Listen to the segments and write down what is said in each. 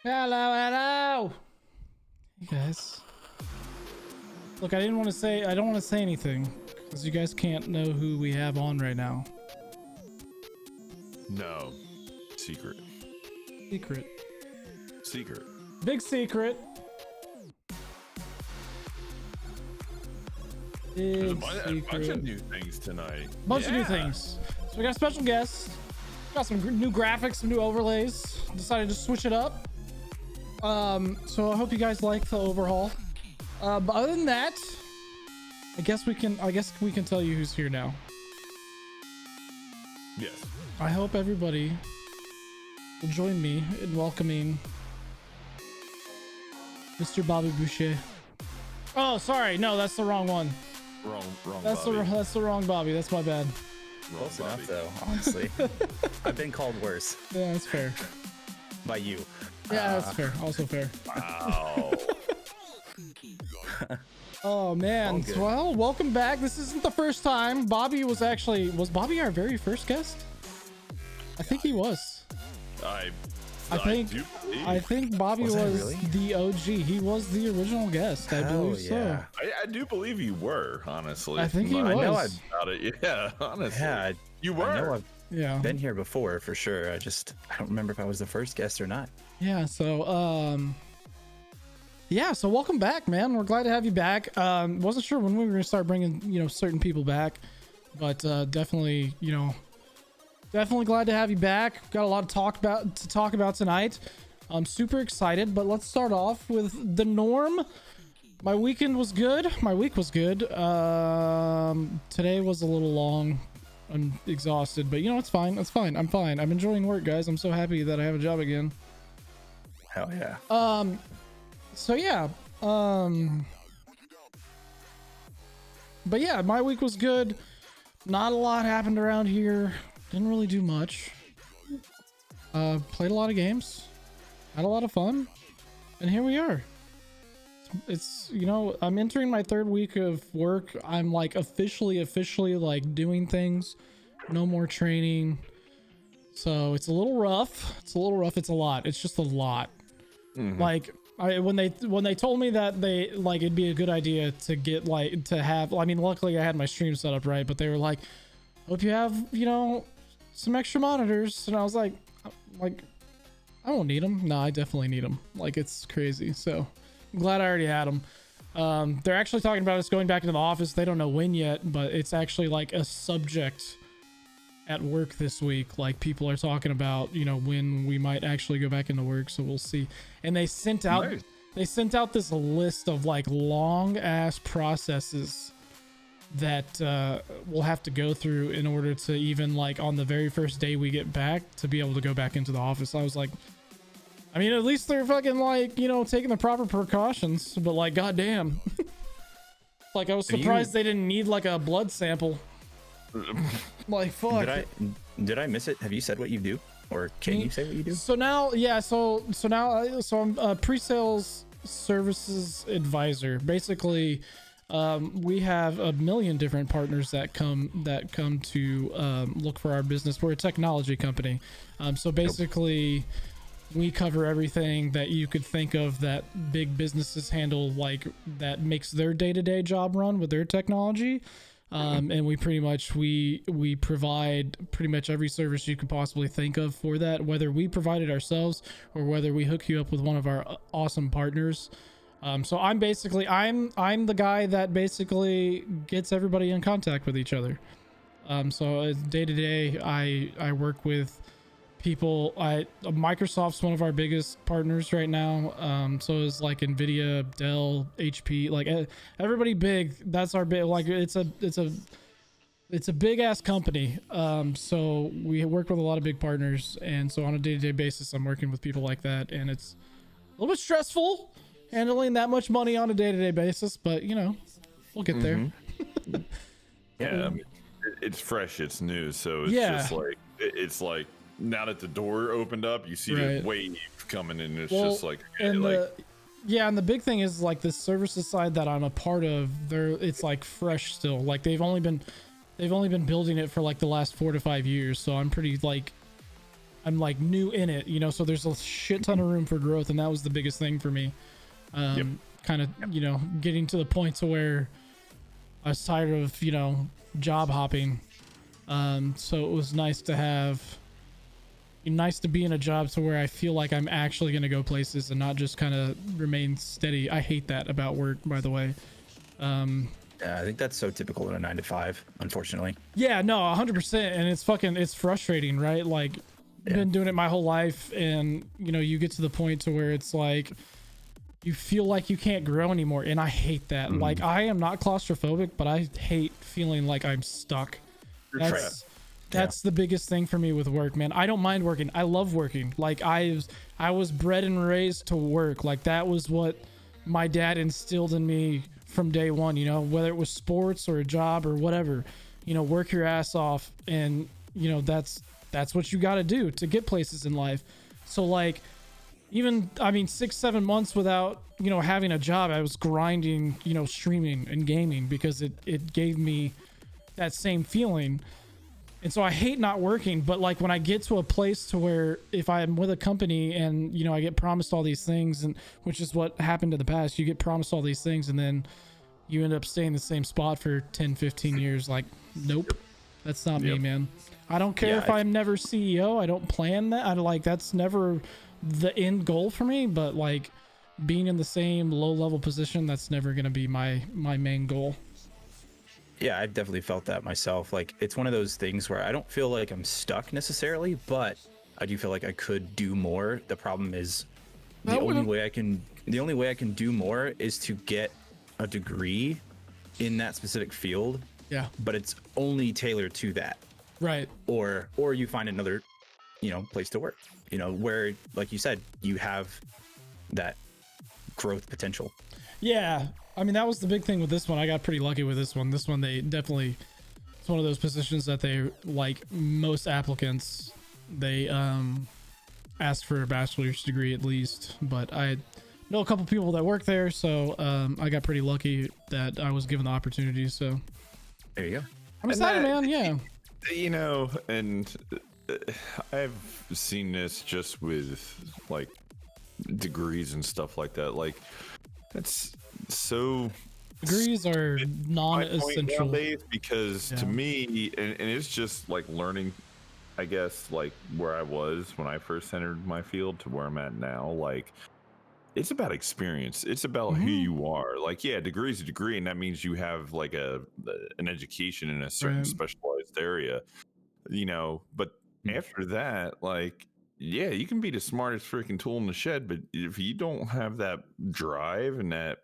Hello, hello. Hey guys. Look, I don't want to say anything because you guys can't know who we have on right now. No. Secret. Secret. Big secret. There's a Big bunch of secret. new things tonight. Bunch of new things. So we got special guests. Got some new graphics, some new overlays. Decided to switch it up. So I hope you guys like the overhaul. But other than that, I guess we can tell you who's here now. Yes. I hope everybody will join me in welcoming Mr. Bobby Boucher. Oh, sorry. No, that's the wrong one. Wrong. That's Bobby. the wrong Bobby. That's my bad. Wrong Close Bobby. enough, though, honestly. I've been called worse Yeah, that's fair. by you. Yeah, that's fair. Also fair. Wow. Oh man. All good. Well, welcome back. This isn't the first time. Bobby was Bobby our very first guest? I think he was. I think- do believe. I think Bobby Was was, I really? the OG. He was the original guest. I Hell believe yeah. I do believe you were, honestly. I think he Now was. I know about it. Yeah, honestly. Yeah, You I were. know I've so. Yeah. been here before for sure. I don't remember if I was the first guest or not. Yeah, so yeah, so welcome back, man. We're glad to have you back. Wasn't sure when we were gonna start bringing, certain people back, but definitely, definitely glad to have you back. Got a lot to talk about tonight. I'm super excited, but let's start off with the norm. My weekend was good. My week was good. Today was a little long. I'm exhausted, but it's fine. It's fine. I'm fine. I'm enjoying work, guys. I'm so happy that I have a job again. Hell yeah. So yeah, but yeah, my week was good. Not a lot happened around here. Didn't really do much. Played a lot of games. Had a lot of fun. And here we are. It's, I'm entering my third week of work. I'm like officially like doing things. No more training. So it's a little rough. It's a lot. It's just a lot. Mhm. Like when they told me that they like it'd be a good idea to get luckily I had my stream set up right, but they were like, hope you have some extra monitors, and I was like I won't need them. No, I definitely need them. Like, it's crazy. So I'm glad I already had them. They're actually talking about us going back into the office. They don't know when yet, but it's actually like a subject at work this week. Like, people are talking about when we might actually go back into work, so we'll see. And they sent out this list of like long ass processes that we'll have to go through in order to even like on the very first day we get back to be able to go back into the office. I was like, I mean, at least they're fucking like taking the proper precautions, but like goddamn. Like, I was surprised they didn't need like a blood sample. Like, fuck. Did I miss it? Have you said what you do, or can you say what you do? So now, yeah. So I'm a pre-sales services advisor. Basically, we have a million different partners that come to look for our business. We're a technology company. So basically, we cover everything that you could think of that big businesses handle, like that makes their day-to-day job run with their technology. And we pretty much we provide pretty much every service you could possibly think of for that, whether we provide it ourselves or whether we hook you up with one of our awesome partners. So I'm the guy that basically gets everybody in contact with each other. So day to day, I work with people. Microsoft's one of our biggest partners right now. So is like Nvidia, Dell, HP, like everybody big. That's our big, like it's a big ass company. So we work with a lot of big partners, and so on a day-to-day basis, I'm working with people like that, and it's a little bit stressful handling that much money on a day-to-day basis, but we'll get there. Yeah, I mean, it's fresh, it's new, so it's Yeah. just like it's like now that the door opened up, you see the Right. wave coming in. It's Well, just like, okay, and like and the big thing is like the services side that I'm a part of, it's like fresh still. Like they've only been building it for like the last 4 to 5 years, so I'm pretty like I'm like new in it, you know, so there's a shit ton of room for growth, and that was the biggest thing for me. Kind of, you know, getting to the point to where I was tired of, you know, job hopping. So it was nice to be in a job to where I feel like I'm actually going to go places and not just kind of remain steady. I hate that about work, by the way. Yeah, I think that's so typical in a 9 to 5, unfortunately. Yeah, no, 100%. And it's frustrating, right? Like, been doing it my whole life, and you know, you get to the point to where it's like you feel like you can't grow anymore, and I hate that. Like, I am not claustrophobic, but I hate feeling like I'm stuck. That's the biggest thing for me with work, man. I don't mind working. I love working. Like, I was bred and raised to work. Like, that was what my dad instilled in me from day one, you know, whether it was sports or a job or whatever, you know, work your ass off. And, you know, that's what you got to do to get places in life. So like, even, I mean, 6-7 months without, you know, having a job, I was grinding, you know, streaming and gaming because it gave me that same feeling. And so I hate not working, but like when I get to a place to where if I'm with a company and, you know, I get promised all these things, and which is what happened in the past, you get promised all these things and then you end up staying in the same spot for 10-15 years. Like, nope, that's not me, man. I don't care if I'm never CEO. I don't plan that. That's never the end goal for me, but like being in the same low level position, that's never going to be my main goal. Yeah, I've definitely felt that myself. Like, it's one of those things where I don't feel like I'm stuck necessarily, but I do feel like I could do more. The problem is the only way I can do more is to get a degree in that specific field. Yeah. But it's only tailored to that. Right. Or you find another, you know, place to work, you know, where, like you said, you have that growth potential. Yeah. I mean, that was the big thing with this one. I got pretty lucky with this one. This one, they definitely, it's one of those positions that they, like most applicants, they ask for a bachelor's degree at least. But I know a couple people that work there, so I got pretty lucky that I was given the opportunity. So there you go. I'm excited, man. Yeah. You know, and I've seen this just with like degrees and stuff like that. Like, that's so degrees are non-essential nowadays because to me, and it's just like learning, I guess, like where I was when I first entered my field to where I'm at now. Like, it's about experience. It's about who you are. Like, yeah, degree is a degree, and that means you have like an education in a certain specialized area, you know. But after that, like, yeah, you can be the smartest freaking tool in the shed, but if you don't have that drive and that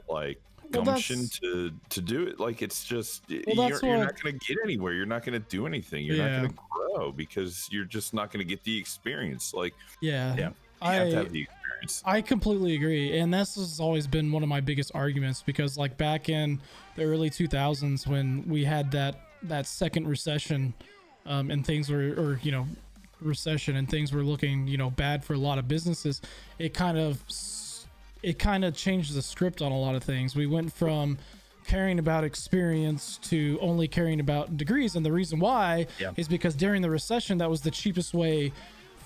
like gumption to do it, like, it's just you're not going to get anywhere. You're not going to do anything. You're not going to grow because you're just not going to get the experience. Like, you have to have the experience. I completely agree, and this has always been one of my biggest arguments because, like, back in the early 2000s when we had that second recession, and things were, or you know, recession and things were looking, you know, bad for a lot of businesses, it kind of changed the script on a lot of things. We went from caring about experience to only caring about degrees, and the reason why is because during the recession, that was the cheapest way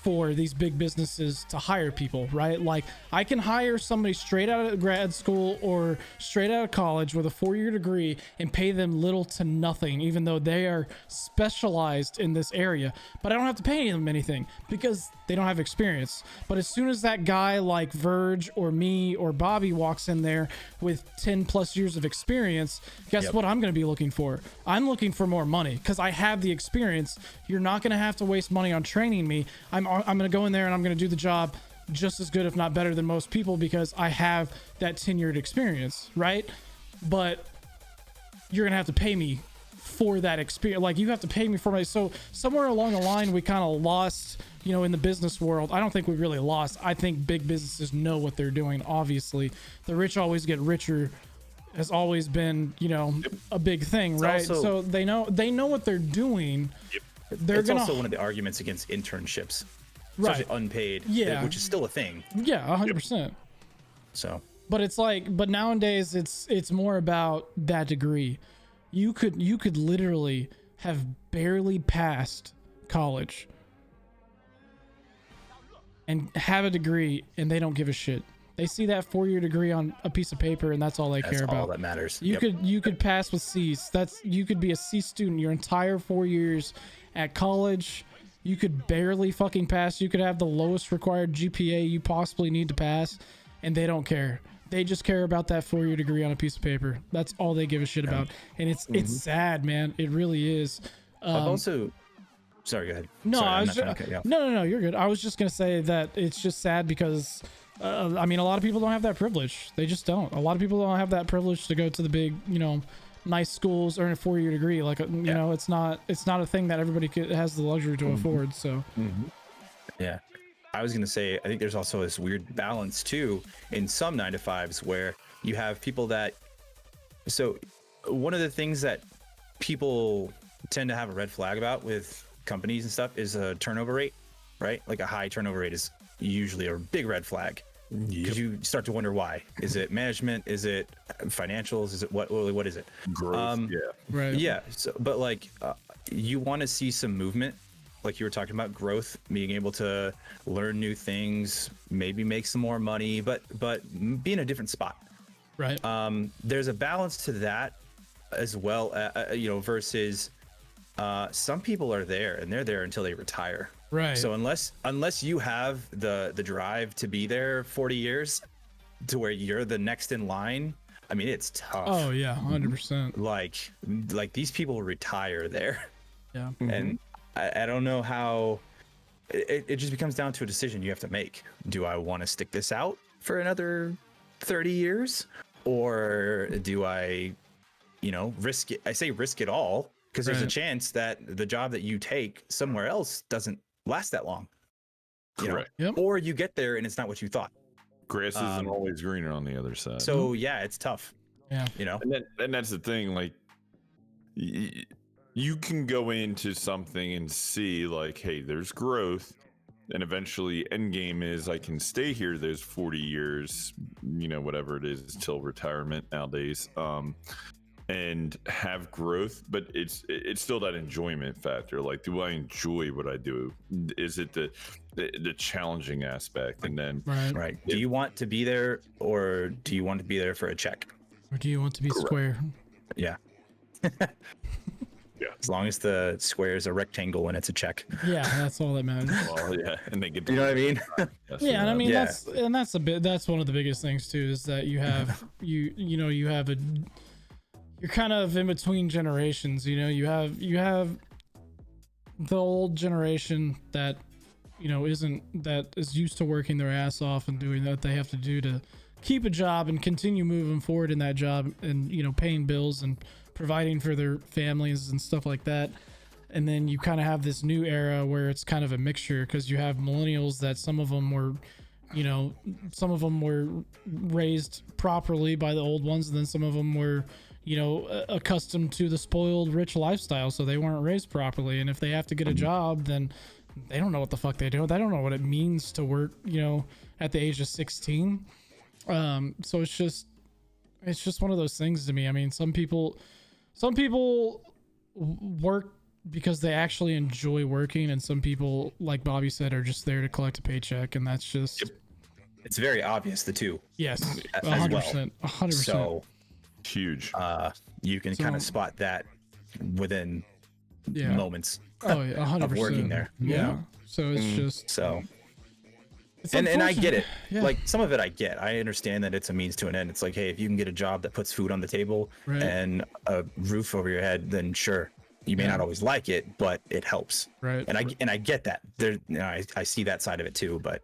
for these big businesses to hire people, right? Like, I can hire somebody straight out of grad school or straight out of college with a 4-year degree and pay them little to nothing, even though they are specialized in this area. But I don't have to pay them anything because they don't have experience. But as soon as that guy like Verge or me or Bobby walks in there with 10 plus years of experience, guess what I'm going to be looking for? I'm looking for more money because I have the experience. You're not going to have to waste money on training me. I'm going to go in there and I'm going to do the job just as good, if not better than most people, because I have that tenured experience, right? But you're going to have to pay me for that experience. Like, you have to pay me for my, so somewhere along the line, we kind of lost, you know, in the business world. I don't think we really lost. I think big businesses know what they're doing. Obviously, the rich always get richer has always been, you know, a big thing, It's right? also- So they know what they're doing. They're It's gonna also one of the arguments against internships, Right. especially unpaid, Yeah. which is still a thing. Yeah, 100%. So But it's like, but nowadays it's more about that degree. You could literally have barely passed college and have a degree, and they don't give a shit. They see that 4-year degree on a piece of paper, and that's all they care about. That's all that matters. You could pass with C's. You could be a C student your entire 4 years at college. You could barely fucking pass. You could have the lowest required GPA you possibly need to pass, and they don't care. They just care about that 4-year degree on a piece of paper. That's all they give a shit about. And it's sad, man. It really is. I've also, sorry, go ahead. No, Sorry, no, you're good. I was just gonna say that it's just sad because, I mean, a lot of people don't have that privilege. They just don't. A lot of people don't have that privilege to go to the big, nice schools, earn a 4-year degree. Like, it's not a thing that everybody has the luxury to afford. So, yeah. I was going to say, I think there's also this weird balance too in some 9-to-5s where you have people that, so one of the things that people tend to have a red flag about with companies and stuff is a turnover rate, right? Like a high turnover rate is usually a big red flag because you start to wonder why. Is it management? Is it financials? Is it what is it? Growth. right. Yeah. So, but like you want to see some movement. Like you were talking about growth, being able to learn new things, maybe make some more money, but be in a different spot. Right. There's a balance to that as well, versus some people are there and they're there until they retire. Right. So unless you have the drive to be there 40 years to where you're the next in line, I mean, it's tough. Oh yeah, 100%. Like these people retire there. Yeah. And I don't know how it just becomes down to a decision you have to make. Do I want to stick this out for another 30 years or do I, risk it? I say risk it all because there's a chance that the job that you take somewhere else doesn't last that long. Correct. Yep. Or you get there and it's not what you thought. Grass isn't always greener on the other side. So yeah, it's tough. Yeah. And that's the thing. Like, you can go into something and see like, hey, there's growth, and eventually end game is I can stay here those 40 years, whatever it is till retirement nowadays, and have growth, but it's still that enjoyment factor. Like, do I enjoy what I do? Is it the challenging aspect? And then Right. Do you want to be there or do you want to be there for a check? Or do you want to be square? Yeah. Yeah. As long as the square is a rectangle and it's a check. Yeah, that's all that matters. well, yeah, and they get You know what I mean? Yeah, and I mean Yeah. that's one of the biggest things too, is that you have you have you're kind of in between generations. You have the old generation that that is used to working their ass off and doing what they have to do to keep a job and continue moving forward in that job, and paying bills and providing for their families and stuff like that. And then you kind of have this new era where it's kind of a mixture, because you have millennials that some of them were raised properly by the old ones, and then some of them were accustomed to the spoiled rich lifestyle, so they weren't raised properly. And if they have to get a job, then they don't know what the fuck they do. They don't know what it means to work at the age of 16. So it's just one of those things to me. I mean, some people work because they actually enjoy working, and some people, like Bobby said, are just there to collect a paycheck, and that's just It's very obvious, the two. Yes, as 100%, well. 100%. So huge. You can kind of spot that within moments Oh yeah, 100% of working there. Yeah. So it's just So it's and I get it. Yeah. Like some of it I get. I understand that it's a means to an end. It's like, hey, if you can get a job that puts food on the table Right. and a roof over your head, then sure. You may not always like it, but it helps. Right. And I get that. There, I see that side of it too. But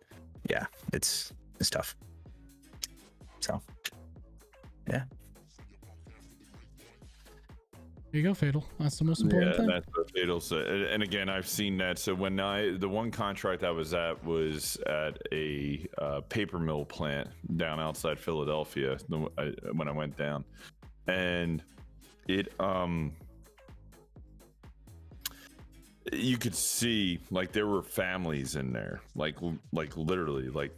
yeah, it's tough. So yeah. Here you go, Fatal. That's the most important thing. That's what Fatal said. And again, I've seen that. So when the one contract I was at a paper mill plant down outside Philadelphia when I went down, and it you could see like there were families in there, like literally, like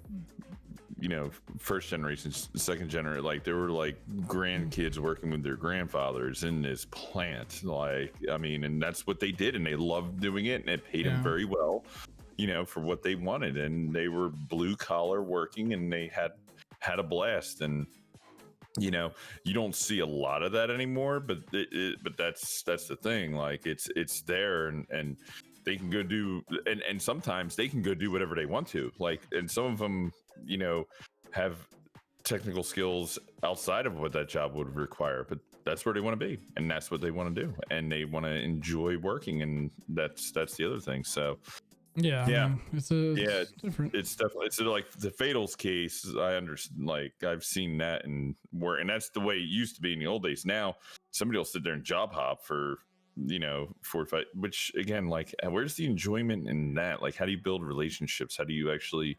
first generation, second generation, like there were like grandkids working with their grandfathers in this plant. Like, I mean, and that's what they did, and they loved doing it, and it paid them very well. for what they wanted, and they were blue collar working, and they had a blast. And you don't see a lot of that anymore, but but that's the thing. Like it's there, and they can go do, and sometimes they can go do whatever they want to. Like, and some of them, have technical skills outside of what that job would require, but that's where they want to be, and that's what they want to do, and they want to enjoy working, and that's the other thing. So yeah, I mean, it's different. It's definitely, it's like the Fatals case. I understand, like I've seen that, and that's the way it used to be in the old days. Now somebody will sit there and job hop for 4 or 5, which again, like, where's the enjoyment in that? Like, how do you build relationships? How do you actually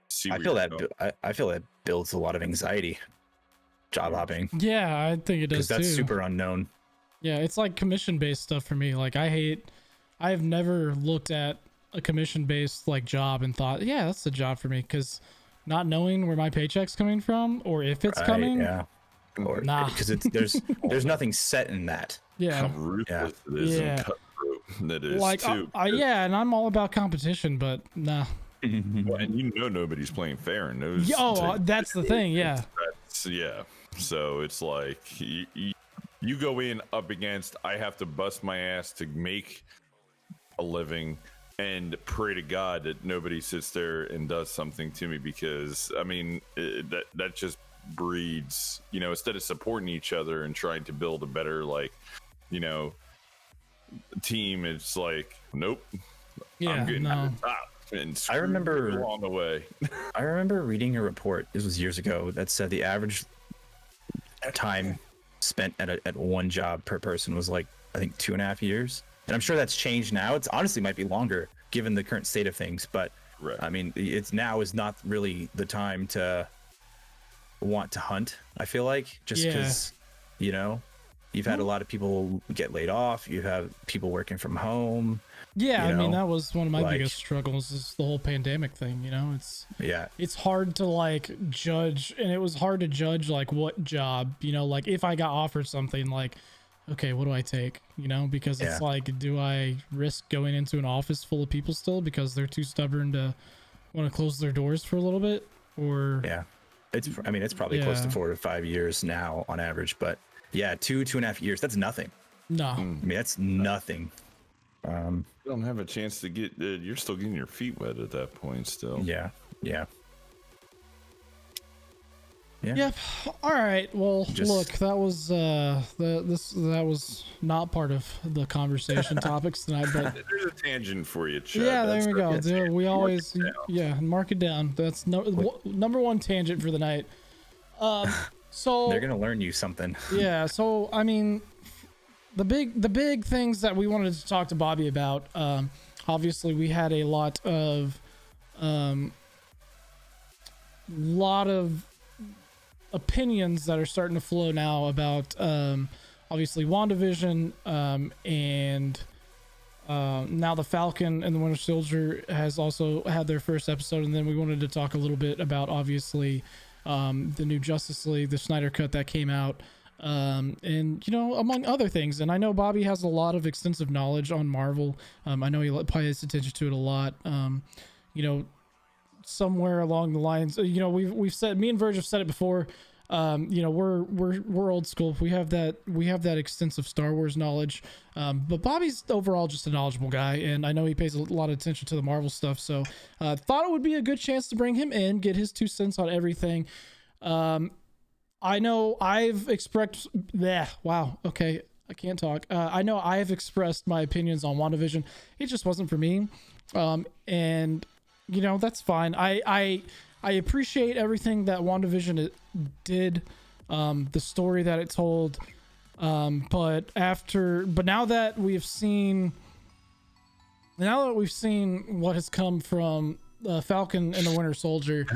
see? I feel that builds a lot of anxiety, job hopping. Yeah, I think it does too. That's super unknown. Yeah, it's like commission-based stuff for me. Like, I've never looked at a commission-based like job and thought, yeah, that's the job for me, because not knowing where my paycheck's coming from or if it's coming. Yeah. Or because there's nothing set in that. Yeah. How ruthless it is and cutthroat that is, like, too. Yeah, and I'm all about competition, but nah. Well, and nobody's playing fair in those. That's the thing. Yeah. Yeah. So it's like you go in up against, I have to bust my ass to make a living and pray to God that nobody sits there and does something to me, because I mean that just breeds, instead of supporting each other and trying to build a better team, it's like, nope, I'm getting to the top. And I remember along the way. I remember reading a report, this was years ago, that said the average time spent at one job per person was like, I think 2.5 years. And I'm sure that's changed now. It's honestly might be longer given the current state of things, but right. I mean, it's now is not really the time to want to hunt. I feel like, just because, you've had a lot of people get laid off. You have people working from home. Yeah, I mean, that was one of my biggest struggles, is the whole pandemic thing. It's hard to like judge, and it was hard to judge like what job, like if I got offered something, like, okay, what do I take? Because it's like, do I risk going into an office full of people still because they're too stubborn to want to close their doors for a little bit? Or it's probably close to 4 to 5 years now on average, but 2.5 years, that's nothing. No, I mean, that's nothing. You don't have a chance to get, you're still getting your feet wet at that point still. Yeah. All right. Well, look, that was that was not part of the conversation topics tonight, but there's a tangent for you, Chad. Yeah, there we go. Dude, we always mark it down. That's number one tangent for the night. So they're gonna learn you something. Yeah. So I mean, the big things that we wanted to talk to Bobby about. Obviously, we had a lot of opinions that are starting to flow now about obviously WandaVision, and now the Falcon and the Winter Soldier has also had their first episode, and then we wanted to talk a little bit about obviously the new Justice League, the Snyder Cut that came out, and among other things. And I know Bobby has a lot of extensive knowledge on Marvel. I know he pays attention to it a lot. Somewhere along the lines, we've said, me and Verge have said it before. We're old school. We have that extensive Star Wars knowledge. But Bobby's overall just a knowledgeable guy, and I know he pays a lot of attention to the Marvel stuff. So thought it would be a good chance to bring him in, get his 2 cents on everything. I know I've expressed. Wow. Okay, I can't talk. I know I've expressed my opinions on WandaVision. It just wasn't for me. And that's fine. I appreciate everything that WandaVision did, the story that it told. But now that we've seen what has come from Falcon and the Winter Soldier,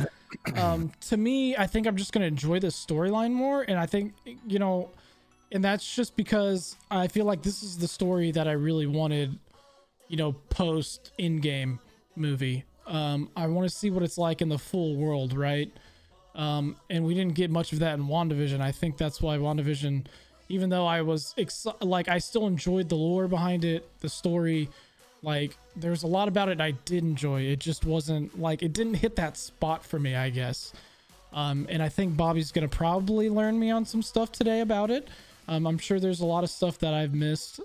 to me, I think I'm just going to enjoy this storyline more. And I think, and that's just because I feel like this is the story that I really wanted, post Endgame movie. I want to see what it's like in the full world, right? And we didn't get much of that in WandaVision. I think that's why WandaVision, even though I was I still enjoyed the lore behind it, the story, Like there's a lot about it I did enjoy. It just wasn't like, it didn't hit that spot for me, I guess. And I think Bobby's gonna probably learn me on some stuff today about it. I'm sure there's a lot of stuff that I've missed.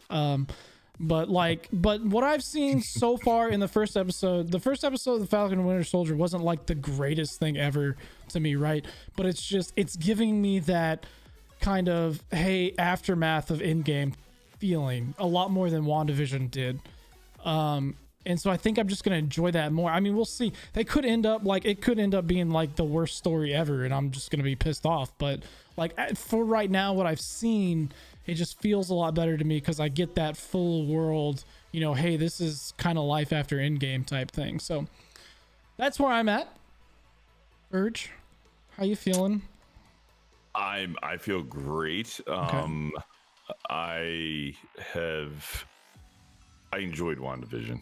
But what I've seen so far in the first episode of the Falcon and Winter Soldier wasn't like the greatest thing ever to me, right? But it's giving me that kind of, hey, aftermath of Endgame feeling a lot more than WandaVision did. And so I think I'm just going to enjoy that more. I mean, we'll see. It could end up being like the worst story ever, and I'm just going to be pissed off. But like for right now, what I've seen, it just feels a lot better to me because I get that full world, you know, hey, this is kind of life after Endgame type thing. So that's where I'm at. Urge, how you feeling? I feel great. Okay. I enjoyed WandaVision.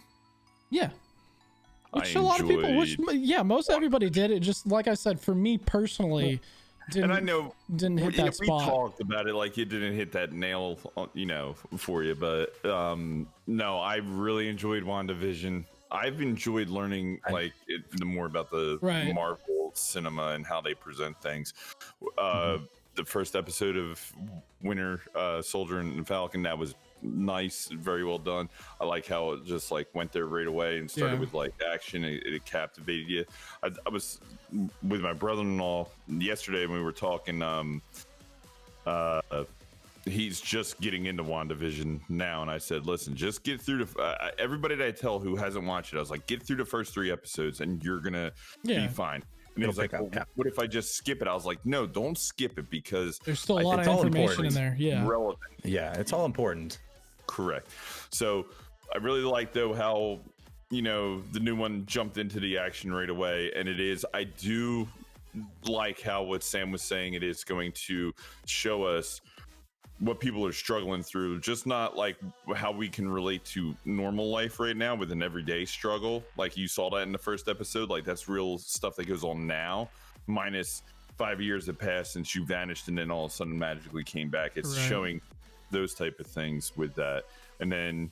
Yeah. Which a lot of people, most everybody did. It just, like I said, for me personally, didn't hit that spot. We talked about it like it didn't hit that nail, you know, for you. But no, I really enjoyed WandaVision. I've enjoyed learning the more about the Marvel cinema and how they present things. The first episode of Winter Soldier and Falcon, that was nice, very well done. I like how it just like went there right away and started with like action. It captivated you. I was with my brother-in-law yesterday when we were talking. He's just getting into WandaVision now, and I said, listen, just get through everybody that I tell who hasn't watched it, I was like, get through the first 3 episodes and you're gonna be fine. And he was like, well, what if I just skip it? I was like, no, don't skip it because there's still a lot of information in there. Yeah. Relevant. Yeah, it's all important. Correct. So I really like though how, you know, the new one jumped into the action right away. And I do like how what Sam was saying, it is going to show us what people are struggling through, just not like how we can relate to normal life right now with an everyday struggle. Like you saw that in the first episode, like that's real stuff that goes on now, minus 5 years that passed since you vanished and then all of a sudden magically came back. It's showing those type of things with that. And then,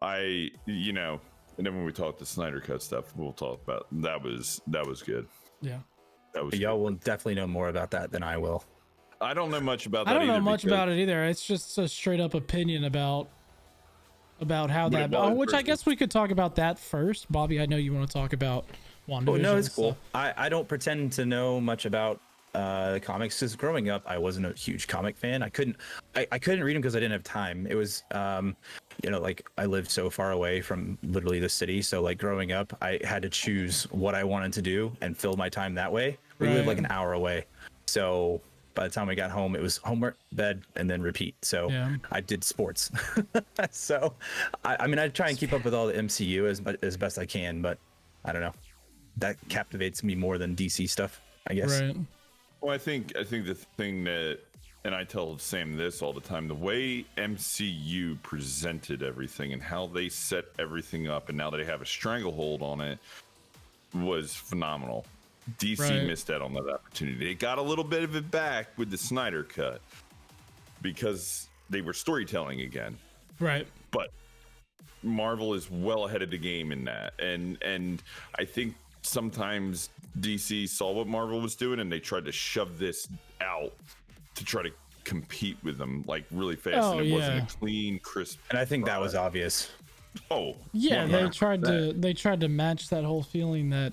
and then when we talk the Snyder Cut stuff, we'll talk about that was good. Yeah. Y'all will definitely know more about that than I will. I don't know much about that. I don't know much about it either. It's just a straight up opinion about how that. Which I guess we could talk about that first. Bobby, I know you want to talk about WandaVision. Oh no, it's cool. I don't pretend to know much about comics because growing up I wasn't a huge comic fan. I couldn't read them because I didn't have time. It was like I lived so far away from literally the city, so like growing up I had to choose what I wanted to do and fill my time that way. We lived like an hour away, so by the time we got home, it was homework, bed, and then repeat. So I did sports. So I mean, I try and keep up with all the MCU as best I can, but I don't know. That captivates me more than DC stuff, I guess. Right. Well, I think the thing that, and I tell Sam this all the time, the way MCU presented everything and how they set everything up, and now that they have a stranglehold on it, was phenomenal. DC missed out on that opportunity. They got a little bit of it back with the Snyder Cut because they were storytelling again. Right. But Marvel is well ahead of the game in that. And I think sometimes DC saw what Marvel was doing and they tried to shove this out to try to compete with them like really fast. And it wasn't a clean, crisp. And I think that was obvious. Oh. Yeah, they tried to match that whole feeling that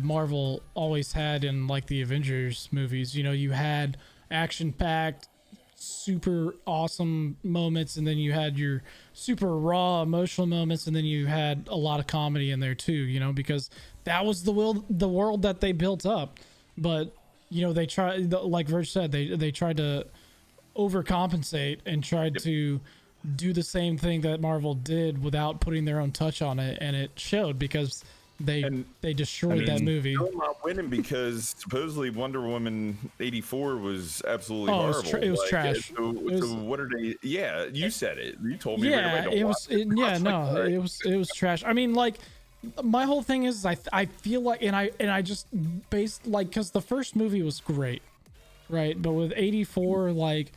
Marvel always had in like the Avengers movies. You know, you had action-packed, super awesome moments, and then you had your super raw emotional moments, and then you had a lot of comedy in there too, you know, because that was the world that they built up. But, you know, they tried, like Verge said, they tried to overcompensate and tried to do the same thing that Marvel did without putting their own touch on it, and it showed because they destroyed that movie. Still not winning because supposedly Wonder Woman 84 was absolutely horrible. It was trash. So what are they? Yeah, you said it. You told me. Yeah, it was. It was trash. I mean, like, my whole thing is I feel like, and I just based like, because the first movie was great, right? But with 84, like,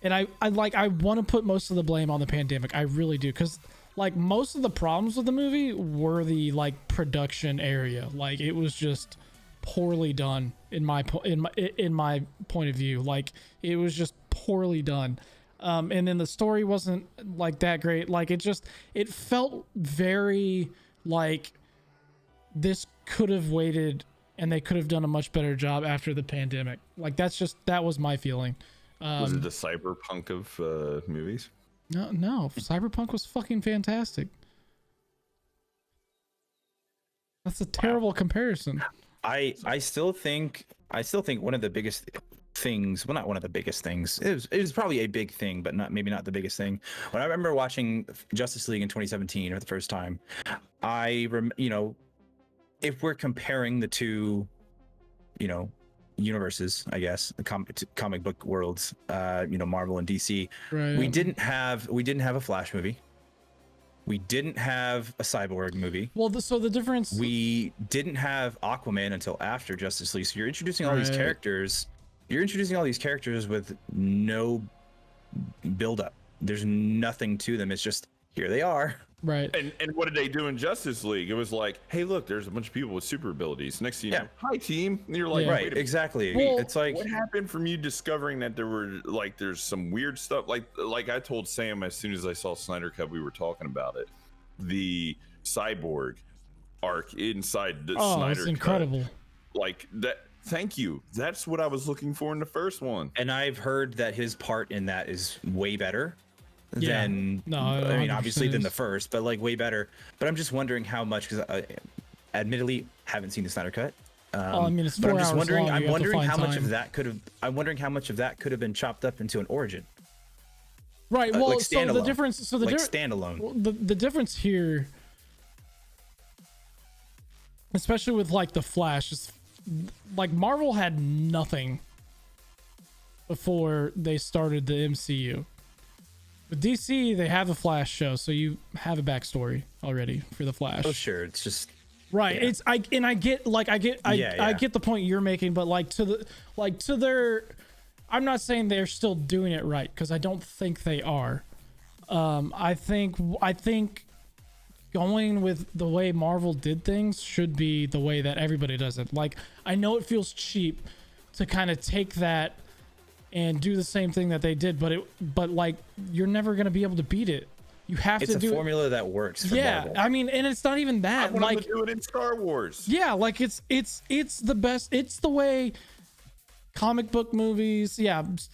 and I want to put most of the blame on the pandemic. I really do, because like most of the problems with the movie were the like production area. Like it was just poorly done in my point of view. Like it was just poorly done. And then the story wasn't like that great. Like it felt very like this could have waited and they could have done a much better job after the pandemic. Like that was my feeling. Was it the cyberpunk of movies? No, Cyberpunk was fucking fantastic. That's a terrible comparison. I still think one of the biggest things, well, not one of the biggest things, it was probably a big thing, but maybe not the biggest thing. When I remember watching Justice League in 2017 for the first time, if we're comparing the two, universes, I guess, the comic book worlds, Marvel and DC, right. we didn't have a Flash movie. We didn't have a Cyborg movie. Well, so the difference... We didn't have Aquaman until after Justice League. So you're introducing all these characters. You're introducing all these characters with no build-up. There's nothing to them. It's just, here they are. Right. And what did they do in Justice League? It was like, hey, look, there's a bunch of people with super abilities. Next thing you know, hi team. And you're like, right, exactly. Well, it's like, what happened from you discovering that there's some weird stuff? Like I told Sam as soon as I saw Snyder Cut, we were talking about it. The Cyborg arc inside the Snyder it's incredible. Cut. Like that. Thank you. That's what I was looking for in the first one. And I've heard that his part in that is way better than, I mean, obviously than the first, but like way better. But I'm just wondering how much, because I admittedly haven't seen the Snyder Cut. I mean, it's 4 hours long. I'm wondering how much of that could have been chopped up into an origin. Right. Well, like so the difference, standalone. The difference here, especially with like the Flash, is like Marvel had nothing before they started the MCU. With DC, they have a Flash show, so you have a backstory already for the Flash. Oh, sure. It's just right. Yeah. I get the point you're making, but I'm not saying they're still doing it right, because I don't think they are. I think going with the way Marvel did things should be the way that everybody does it. Like, I know it feels cheap to kind of take that and do the same thing that they did, but like, you're never going to be able to beat it. You have to do a formula that works for Marvel. I mean, and it's not even that. I want to do it in Star Wars. Yeah, like it's the best. It's the way comic book movies,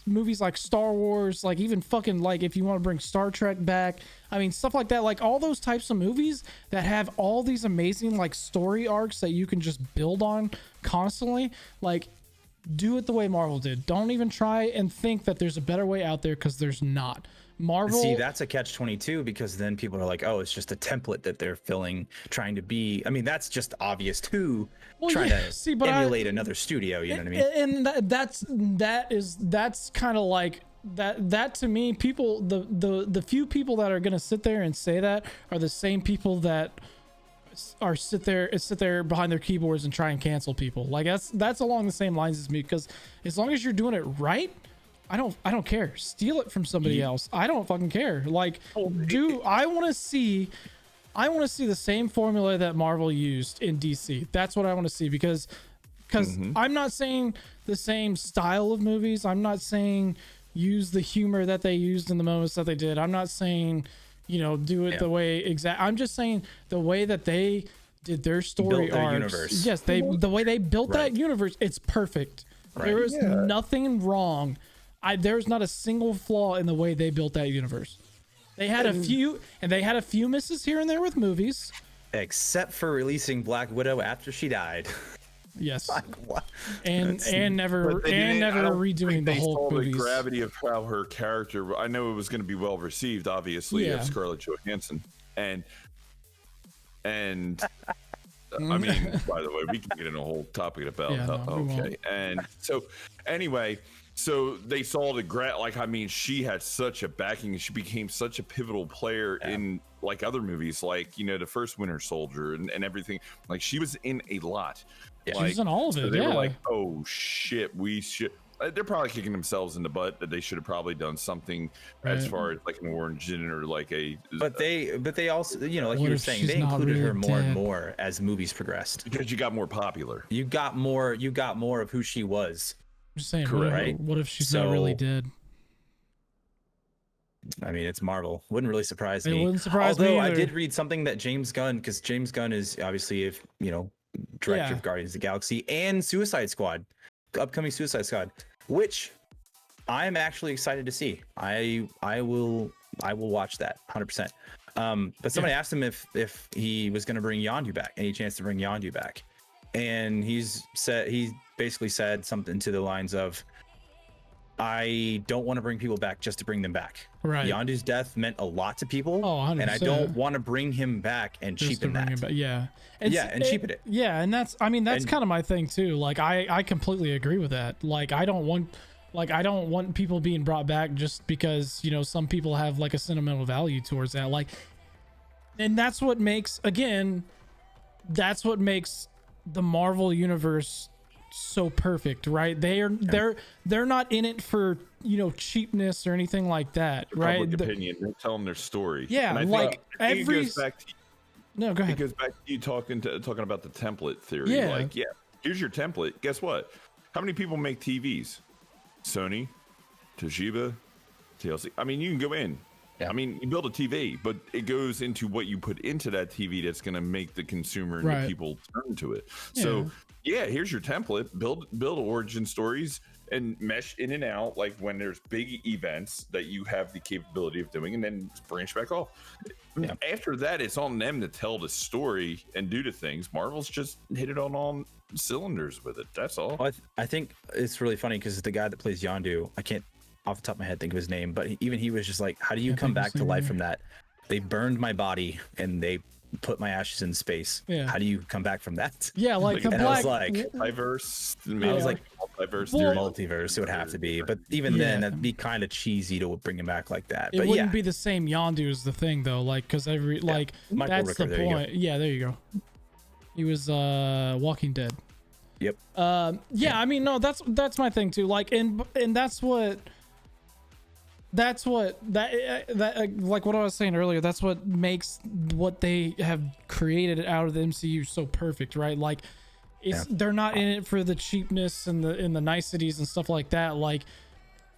movies like Star Wars, like even fucking, like, if you want to bring Star Trek back, I mean, stuff like that, like all those types of movies that have all these amazing like story arcs that you can just build on constantly, like, do it the way Marvel did. Don't even try and think that there's a better way out there, because there's not. Marvel, see, that's a catch-22, because then people are like, oh, it's just a template that they're trying to be. I mean, that's just obvious too. Trying to emulate another studio, you know what I mean? And that's kind of like that to me. People, the few people that are gonna sit there and say that are the same people that are sit there behind their keyboards and try and cancel people. Like that's along the same lines as me, because as long as you're doing it right, I don't care. Steal it from somebody else. I don't fucking care. Like, I want to see the same formula that Marvel used in DC. That's what I want to see, because I'm not saying the same style of movies. I'm not saying use the humor that they used in the moments that they did. I'm not saying, do it the way I'm just saying the way that they did their story arcs. Universe. Yes, the way they built that universe, it's perfect. Right. There is nothing wrong. There's not a single flaw in the way they built that universe. They had a few misses here and there with movies, except for releasing Black Widow after she died. Yes, like, what? and never redoing the whole movies. The gravity of how her character. I know it was going to be well received, obviously, of Scarlett Johansson, and I mean, by the way, we can get in a whole topic about and so anyway. So they saw she had such a backing. She became such a pivotal player in like other movies, like, the first Winter Soldier and everything. Like, she was in a lot. Yeah, she was in all of it. They were like, oh shit, we should. they're probably kicking themselves in the butt that they should have probably done something as far as like an origin or like a. But they also, you know, like What you were if saying, she's they not included really her more and dead? more as movies progressed. because you got more popular. You got more of who she was. I'm just saying, Correct. Right? what if she's not really So- dead? I mean, it's Marvel. Wouldn't really surprise It me. wouldn't surprise me Although I either. did read something that James Gunn, because James Gunn is obviously, if you know, director Yeah. of Guardians of the Galaxy and Suicide Squad, the upcoming Suicide Squad, which I am actually excited to see. I will watch that 100%. But somebody asked him if he was going to bring Yondu back, any chance to bring Yondu back, and he basically said something to the lines of, I don't want to bring people back just to bring them back. Right. Yondu's death meant a lot to people, Oh, 100%. and I don't want to bring him back and Just to cheapen bring that. it back. Yeah. And cheapen it. Yeah, and that's kind And- of my thing too. Like I completely agree with that. Like I don't want people being brought back just because, you know, some people have like a sentimental value towards that. Like, and that's what makes the Marvel universe so perfect, right? They're not in it for, you know, cheapness or anything like that, right? Public opinion. They're telling their story. Yeah, And I like, think it every goes back to No, go It ahead. goes back to you talking about the template theory. Yeah. Like, yeah, here's your template. Guess what? How many people make TVs? Sony, Toshiba, TLC. I mean, you can go in. Yeah. I mean, you build a TV, but it goes into what you put into that TV that's going to make the consumer and Right. the people turn to it. So, yeah, here's your template. Build origin stories and mesh in and out, like when there's big events that you have the capability of doing, and then branch back off. Yeah. After that, it's on them to tell the story and do the things. Marvel's just hit it on all cylinders with it. That's all. Well, I think it's really funny because the guy that plays Yondu, I can't off the top of my head think of his name, but even he was just like, how do you Can't come think of back his to name life either. from that? They burned my body and they put my ashes in space. Yeah. How do you come back from that? Yeah, like the And I black. was like- Diverse. I was like, multiverse. Well- theory. multiverse, it would have to be. But even then, Yeah. that'd be kind of cheesy to bring him back like that. it But wouldn't yeah, be the same Yondu as the thing though, like because like Michael that's Rooker, the there you go. point. Yeah, there you go. He was Walking Dead. Yep. Yeah, I mean, no, that's my thing too. Like, and that's what like what I was saying earlier. That's what makes what they have created out of the MCU so perfect, right? Like, they're not in it for the cheapness and the niceties and stuff like that. Like,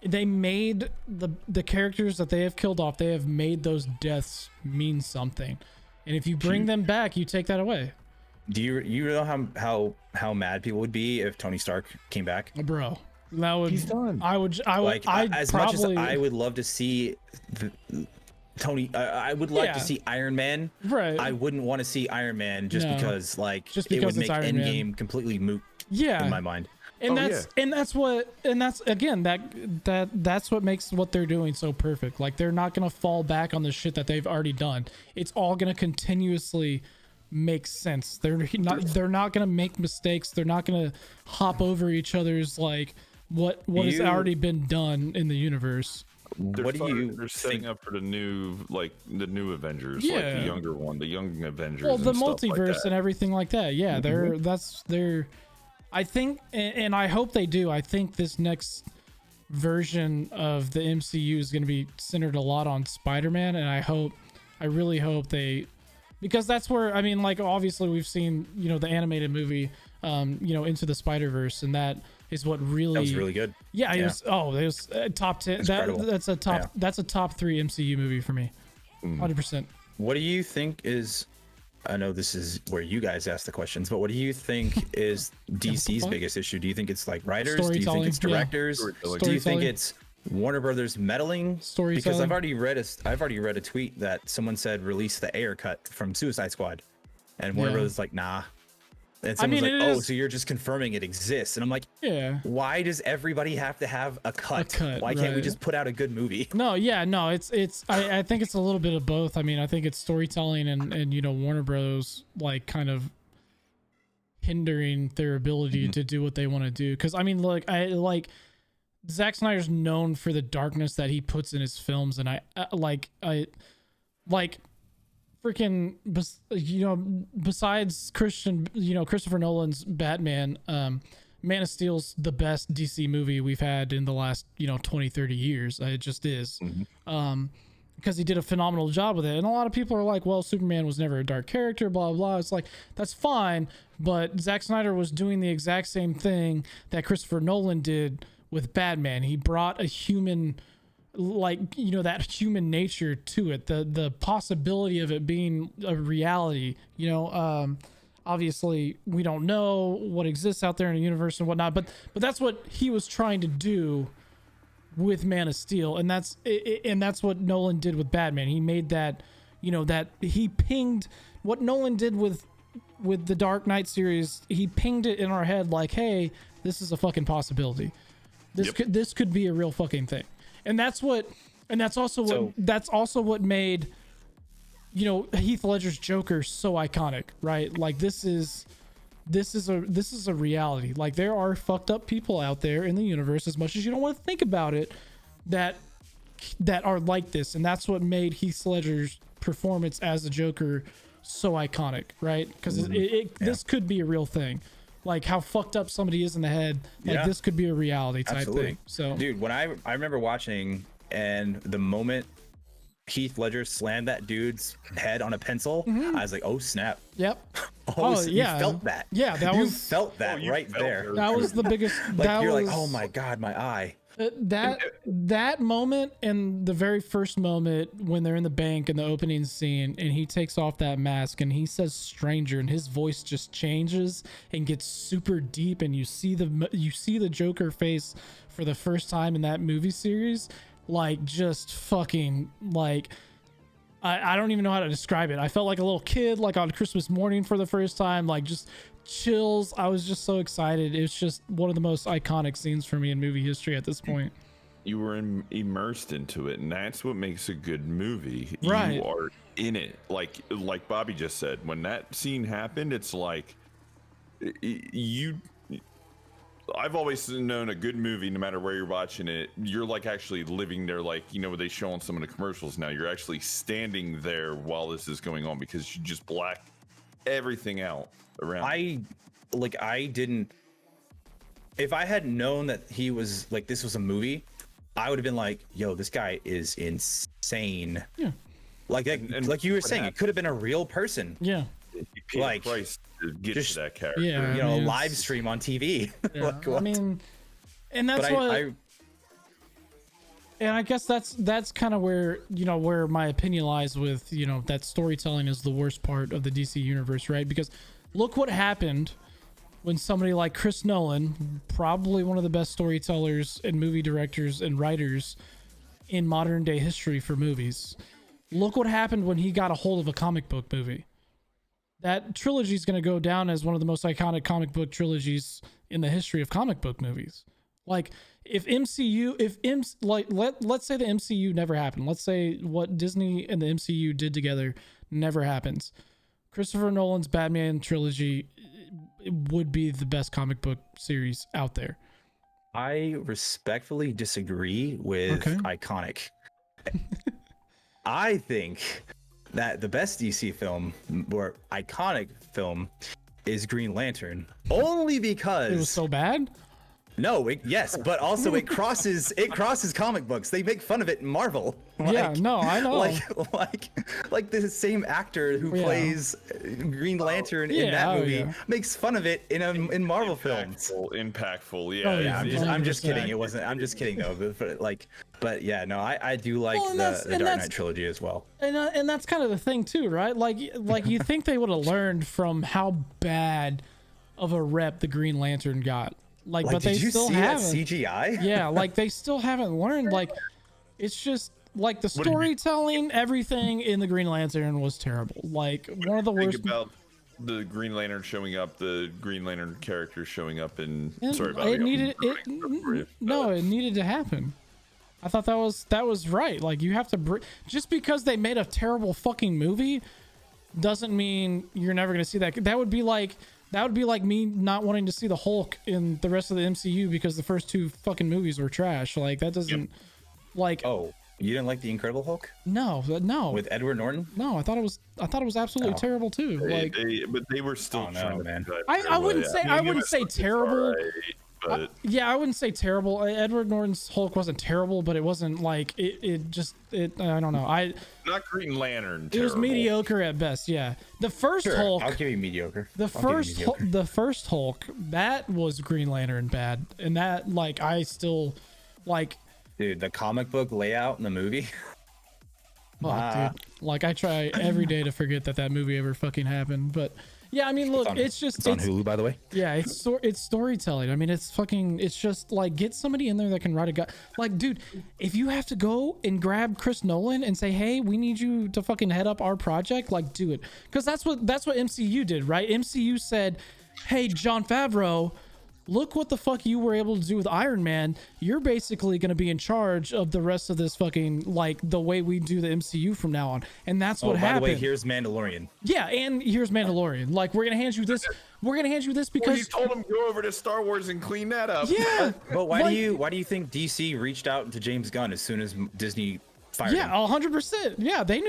they made the characters that they have killed off. They have made those deaths mean something, and if you bring them back, you take that away, Do you know how mad people would be if Tony Stark came back? bro. That would He's done. I would Like as probably, much as I would love to see Tony, I would like Yeah. to see Iron Man. right. I wouldn't want to see Iron Man just No. because Just it because would it's make Iron Man. Endgame completely moot yeah, in my mind. and Oh, that's again that's what makes what they're doing so perfect. Like, they're not gonna fall back on the shit that they've already done. It's all gonna continuously make sense. They're not gonna make mistakes. They're not gonna hop over each other's like what has You- already been done in the universe. What do you They're setting think? up for the new Avengers, like Yeah. the younger one, the young Avengers. Well, the and stuff like multiverse that. and everything like that. Yeah, they're I think, and I hope they do. I think this next version of the MCU is going to be centered a lot on Spider-Man, and I really hope they, because that's where, I mean, like, obviously we've seen, you know, the animated movie, you know, Into the Spider-Verse, and that is what really, That was really good. yeah, Yeah. it was top 10. Incredible. That's a top, Yeah. that's a top 3 MCU movie for me. 100%. What do you think is? I know this is where you guys ask the questions, but what do you think is DC's fuck? biggest issue? Do you think it's like writers? Do you think Storytelling, it's yeah. directors? Storytelling. Do you think Storytelling. it's Warner Brothers meddling? Because Storytelling. I've already read a tweet that someone said release the Ayer cut from Suicide Squad, and Warner Yeah. Brothers like nah. And I someone's mean, like, it oh, is- so you're just confirming it exists? And I'm like, Yeah. why does everybody have to have a cut? Why can't we right. just put out a good movie? No, yeah, no, it's I think it's a little bit of both. I mean, I think it's storytelling and you know, Warner Bros. Like kind of hindering their ability to do what they want to do. Because I mean, like Zack Snyder's known for the darkness that he puts in his films, and I freaking you know, besides Christopher Nolan's Batman, Man of Steel's the best DC movie we've had in the last 20, 30 years. It just is. Because he did a phenomenal job with it. And a lot of people are like, well, Superman was never a dark character, blah, blah, blah. It's like, that's fine. But Zack Snyder was doing the exact same thing that Christopher Nolan did with Batman. He brought a human, that human nature to it. The possibility of it being a reality, obviously we don't know what exists out there in the universe and whatnot, but that's what he was trying to do with Man of Steel, and that's what Nolan did with Batman. He made that, that he pinged what Nolan did with the Dark Knight series. He pinged it in our head like, hey, this is a fucking possibility. This could be a real fucking thing. And that's also what made Heath Ledger's Joker so iconic, right? Like this is a reality. Like there are fucked up people out there in the universe, as much as you don't want to think about it, that are like this, and that's what made Heath Ledger's performance as the Joker so iconic, right? Because this could be a real thing. Like how fucked up somebody is in the head, like this could be a reality type thing. So, dude, when I remember watching, and the moment Heath Ledger slammed that dude's head on a pencil, I was like, oh snap. Yep. You felt that. Yeah, you felt that right there. That was the biggest. Like oh my god, my eye. That moment, and the very first moment when they're in the bank in the opening scene, and he takes off that mask and he says "stranger," and his voice just changes and gets super deep, and you see the Joker face for the first time in that movie series. Like just fucking like I don't even know how to describe it. I felt like a little kid, like on Christmas morning for the first time, like just chills. I was just so excited. It's just one of the most iconic scenes for me in movie history at this point. You were immersed into it, and that's what makes a good movie. Right. You are in it. Like Bobby just said, when that scene happened, it's like I've always known a good movie, no matter where you're watching it, you're like actually living there, like, what they show on some of the commercials now. You're actually standing there while this is going on because you just black everything out around. If I had known that he was like, this was a movie, I would have been like, yo, this guy is insane. Yeah. Like you were saying, it could have been a real person. Yeah. He paid a price to get to that character. Yeah, a live stream on TV. Yeah, like, what? I mean, and that's and I guess that's kind of where where my opinion lies with that storytelling is the worst part of the DC universe, right? Because look what happened when somebody like Chris Nolan, probably one of the best storytellers and movie directors and writers in modern day history for movies. Look what happened when he got a hold of a comic book movie. That trilogy is going to go down as one of the most iconic comic book trilogies in the history of comic book movies. Like let's say the MCU never happened. Let's say what Disney and the MCU did together never happens. Christopher Nolan's Batman trilogy would be the best comic book series out there. I respectfully disagree with iconic. I think that the best DC film or iconic film is Green Lantern, only because it was so bad. No, yes, but also it crosses comic books. They make fun of it in Marvel. Yeah, no, I know. Like the same actor who plays Green Lantern in that movie makes fun of it in Marvel films. Impactful, yeah. Oh, yeah. I'm just kidding. It wasn't. I'm just kidding though. But yeah, no, I do like the Dark Knight trilogy as well. And that's kind of the thing too, right? Like you think they would have learned from how bad of a rep the Green Lantern got. But they still haven't. CGI? Yeah, they still haven't learned. It's just like the storytelling, everything in the Green Lantern was terrible. Like one of the worst. Think about the Green Lantern showing up, the Green Lantern character showing up, and sorry about it. It needed to happen. I thought that was right. Like you have to just because they made a terrible fucking movie doesn't mean you're never going to see that. That would be like me not wanting to see the Hulk in the rest of the MCU because the first two fucking movies were trash. Like that doesn't You didn't like the Incredible Hulk No, with Edward Norton? no. I thought it was absolutely terrible too. Like, but they were still trying man. to. I wouldn't say I wouldn't say terrible. But Yeah, I wouldn't say terrible. Edward Norton's Hulk wasn't terrible, but it wasn't like it I don't know. not Green Lantern. It was mediocre at best. Yeah, the first Sure, Hulk. I'll give you mediocre. The first Hulk, that was Green Lantern bad, and that like I still like. Dude, the comic book layout in the movie. Dude, like I try every day to forget that movie ever fucking happened, but. Yeah, I mean, look, it's on Hulu, by the way. Yeah, it's storytelling. I mean, it's just like get somebody in there that can write a guy. Like, dude, if you have to go and grab Chris Nolan and say, hey, we need you to fucking head up our project, like, do it, because that's what MCU did, right? MCU said, hey, Jon Favreau, look what the fuck you were able to do with Iron Man. You're basically going to be in charge of the rest of this fucking, like, the way we do the MCU from now on. And that's what happened. By the way, here's Mandalorian. Yeah, and here's Mandalorian. Like, we're going to hand you this. We're going to hand you this because... Well, you told him go over to Star Wars and clean that up. Yeah. But why do you think DC reached out to James Gunn as soon as Disney fired him? 100%. Yeah, they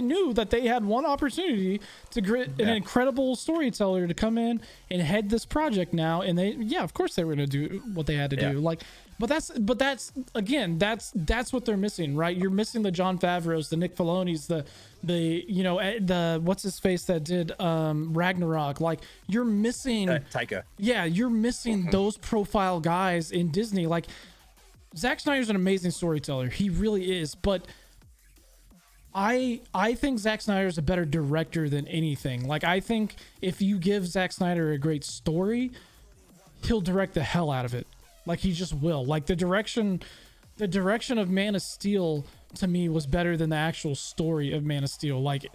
knew that they had one opportunity to get an incredible storyteller to come in and head this project now, and of course they were going to do what they had to do. Like, but that's again, that's what they're missing, right? You're missing the Jon Favreaus, the Nick Filonis, the what's his face that did Ragnarok. Like, you're missing Taika. Yeah, you're missing those profile guys in Disney. Like, Zack Snyder's an amazing storyteller. He really is, but I think Zack Snyder's a better director than anything. Like, I think if you give Zack Snyder a great story, he'll direct the hell out of it. Like, he just will. Like, the direction of Man of Steel to me was better than the actual story of Man of Steel. Like,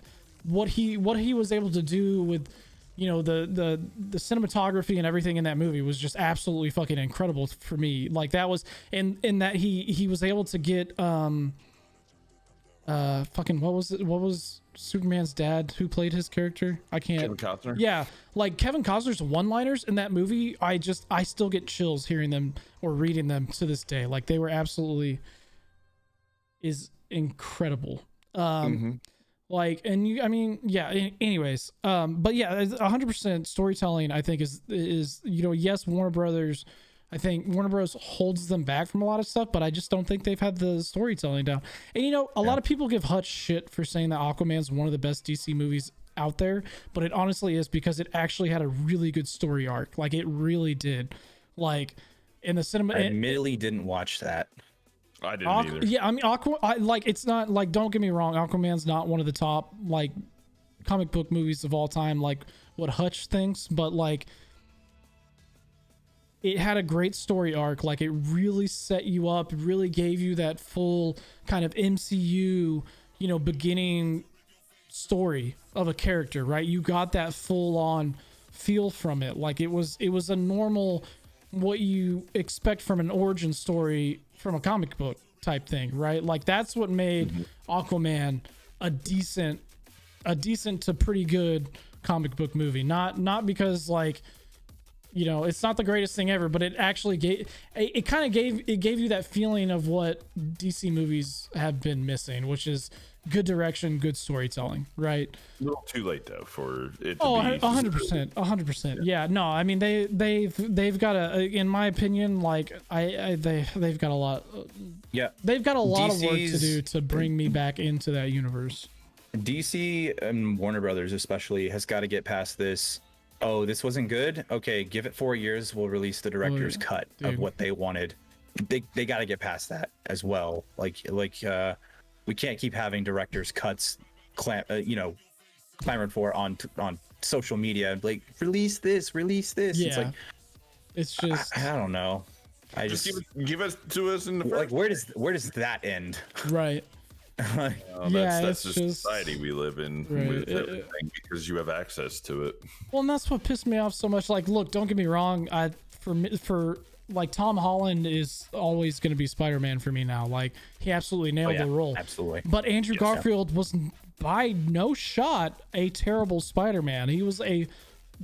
what he was able to do with, you know, the cinematography and everything in that movie was just absolutely fucking incredible for me. Like, that was in that he was able to get fucking what was Superman's dad who played his character? I can't. Kevin Costner. Yeah, like Kevin Costner's one-liners in that movie, I still get chills hearing them or reading them to this day. Like, they were absolutely is incredible. Like, and I mean, yeah, anyways, but yeah, 100% storytelling, I think is, you know, yes, I think Warner Bros holds them back from a lot of stuff, but I just don't think they've had the storytelling down. And, you know, a lot of people give Hutch shit for saying that Aquaman's one of the best DC movies out there, but it honestly is because it actually had a really good story arc. Like, it really did. Like, in the cinema, I admittedly didn't watch that. I didn't either. Yeah, I mean, like, it's not, like, don't get me wrong, Aquaman's not one of the top, like, comic book movies of all time, like what Hutch thinks, but, like, it had a great story arc. Like, it really set you up, really gave you that full kind of MCU, you know, beginning story of a character, right? You got that full on feel from it. Like, it was a normal, what you expect from an origin story from a comic book type thing, right? Like, that's what made Aquaman a decent to pretty good comic book movie. Not because, like, you know, it's not the greatest thing ever, but it actually gave you that feeling of what DC movies have been missing, which is good direction, good storytelling, right? A little too late though for it to be 100%. Yeah, no, I mean, they've got a, in my opinion, like, they've got a lot. Yeah, they've got a lot of work to do to bring me back into that universe. DC and Warner Brothers especially has got to get past this. Oh, this wasn't good. Okay, give it 4 years. We'll release the director's cut of what they wanted. They got to get past that as well. Like we can't keep having director's cuts, clamored for on social media. Like, release this. Yeah. It's just I don't know. I just give us to us in the first. Like, where does that end? Right. That's the society we live in, right. with everything, because you have access to it. Well, and that's what pissed me off so much. Like, look, don't get me wrong. For like, Tom Holland is always going to be Spider-Man for me now. Like, he absolutely nailed the role. Absolutely. But Andrew Garfield was by no shot a terrible Spider-Man. He was the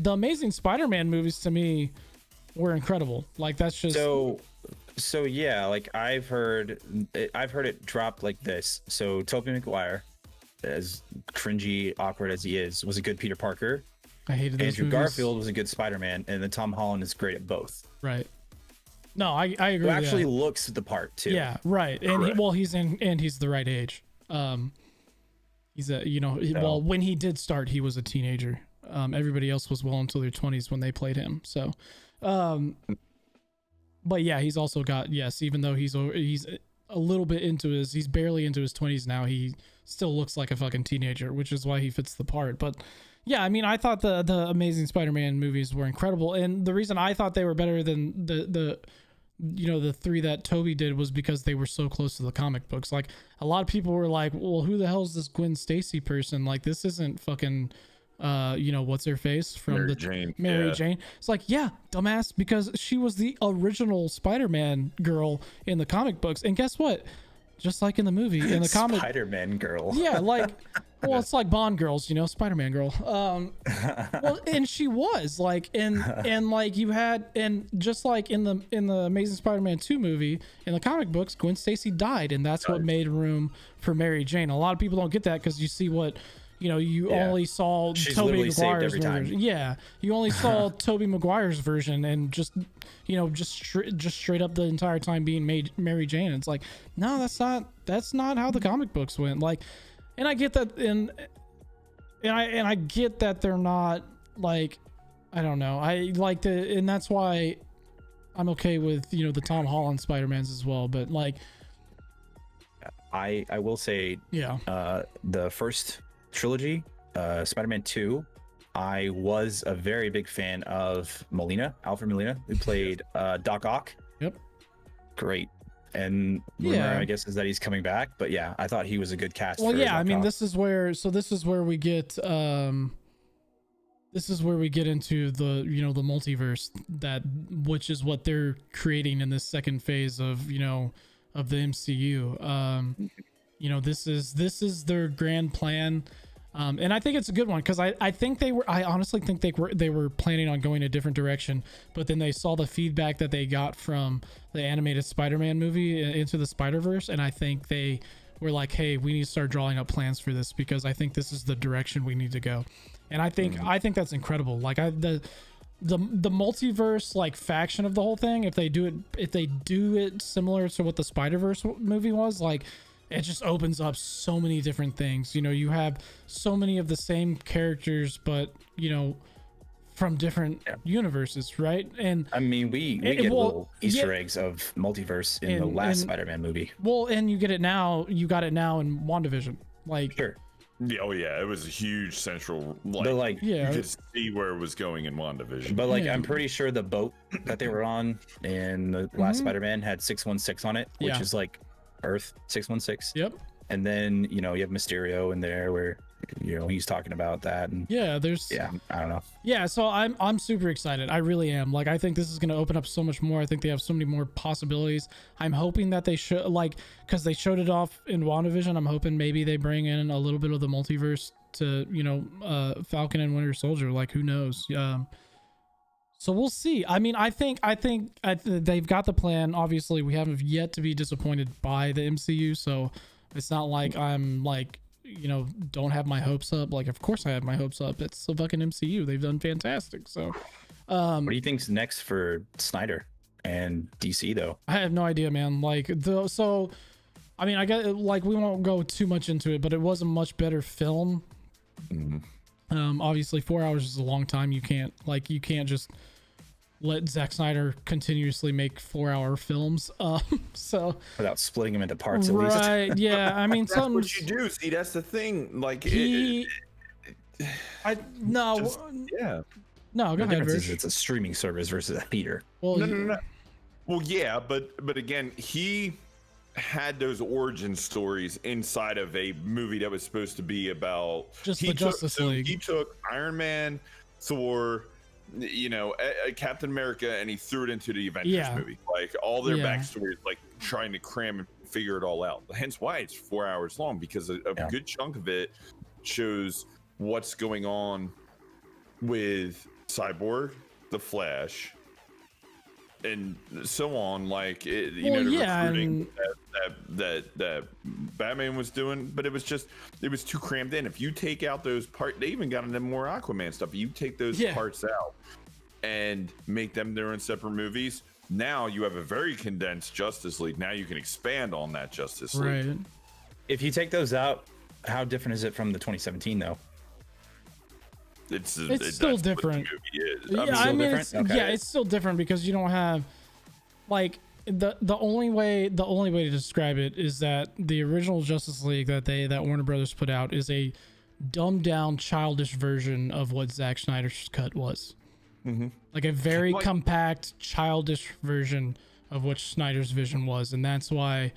Amazing Spider-Man movies to me were incredible. Like, that's just so. So yeah, like I've heard it drop like this. So Tobey Maguire, as cringy, awkward as he is, was a good Peter Parker. I hated those Andrew movies. Garfield was a good Spider-Man, and then Tom Holland is great at both. Right. No, I agree. Who with actually that. looks the part too. Yeah, right. And Correct. he's the right age. He's a well, when he did start, he was a teenager. Everybody else was well into their 20s when they played him. So, but yeah, he's also got, yes, even though he's a little bit he's barely into his 20s now, he still looks like a fucking teenager, which is why he fits the part. But yeah, I mean, I thought the Amazing Spider-Man movies were incredible, and the reason I thought they were better than the three that Toby did was because they were so close to the comic books. Like, a lot of people were like, well, who the hell is this Gwen Stacy person? Like, this isn't fucking what's her face from Mary Jane. Mary Yeah. Jane. It's like, yeah, dumbass, because she was the original Spider-Man girl in the comic books. And guess what? Just like in the movie, in the comic, Spider-Man girl. yeah, like, well, it's like Bond girls, Spider-Man girl. Well, and she was like, and like you had, and just like in the Amazing Spider-Man 2 movie, in the comic books, Gwen Stacy died, and that's what made room for Mary Jane. A lot of people don't get that because you see what. You only saw She's Tobey literally saved Maguire's every time. version. Yeah, you only saw Tobey Maguire's version, and just straight up the entire time being Mary Jane. It's like, no, that's not how the comic books went. Like, and I get that, and I get that they're not like, I don't know. I like and that's why I'm okay with the Tom Holland Spider-Mans as well. But like, I will say, yeah, the first trilogy, Spider-Man 2, I was a very big fan of Alfred Molina, who played Doc Ock. Yep. Great. And rumor, Yeah. I guess, is that he's coming back. But yeah, I thought he was a good cast. Well, for yeah, Doc I mean, Ock. this is where we get into the the multiverse, which is what they're creating in this second phase of of the MCU. This is their grand plan. And I think it's a good one because I honestly think they were planning on going a different direction, but then they saw the feedback that they got from the animated Spider-Man movie Into the Spider-Verse, and I think they were like, hey, we need to start drawing up plans for this because I think this is the direction we need to go. And I think that's incredible. Like the multiverse like faction of the whole thing, if they do it similar to what the Spider-Verse movie was, like, it just opens up so many different things. You have so many of the same characters, but from different universes, right? And I mean, we get little Easter eggs of multiverse in the last Spider-Man movie. Well, and you get it now. You got it now in WandaVision. Like, Sure. Yeah, oh yeah, it was a huge central. But like, yeah, You could see where it was going in WandaVision. but like, Yeah. I'm pretty sure the boat that they were on in the last Spider-Man had 616 on it, which Yeah. is like Earth 616. yep. And then you have Mysterio in there where he's talking about that, and Yeah, I don't know. Yeah, so I'm super excited. I really am. Like, I think this is going to open up so much more. I think they have so many more possibilities. I'm hoping that they should, like, because they showed it off in WandaVision, I'm hoping maybe they bring in a little bit of the multiverse to Falcon and Winter Soldier. Like, who knows? So we'll see. I mean, I think they've got the plan. Obviously, we haven't yet to be disappointed by the MCU, so it's not like I'm like, don't have my hopes up. Like, of course I have my hopes up. It's the fucking MCU. They've done fantastic. So What do you think's next for Snyder and DC though? I have no idea, man. Like, I mean, I get, like, we won't go too much into it, but it was a much better film. Obviously 4 hours is a long time. You can't just let Zack Snyder continuously make 4-hour films. So Without splitting them into parts, at least. right, yeah. I mean, That's some what you do. See, that's the thing. Like, he, I no, Just- yeah. no. Go The ahead, difference is Virg. it's a streaming service versus a theater. Well, No. Well, yeah, but again, he had those origin stories inside of a movie that was supposed to be about Just he the took- Justice so League. He took Iron Man, Thor, Captain America, and he threw it into the Avengers Yeah. movie. Like, all their Yeah. backstories, like trying to cram and figure it all out. Hence why it's 4 hours long, because a good chunk of it shows what's going on with Cyborg, the Flash, and so on. Like you Well, know, the yeah, recruiting that Batman was doing, but it was too crammed in. If you take out those parts, they even got into more Aquaman stuff. You take those parts out and make them their own separate movies. Now you have a very condensed Justice League. Now you can expand on that Justice League. Right. If you take those out, how different is it from the 2017 though? It's still different. I mean, it's still different because you don't have like the only way to describe it is that the original Justice League that Warner Brothers put out is a dumbed down, childish version of what Zack Snyder's cut was. Mm-hmm. Like a very compact, childish version of what Snyder's vision was, and that's why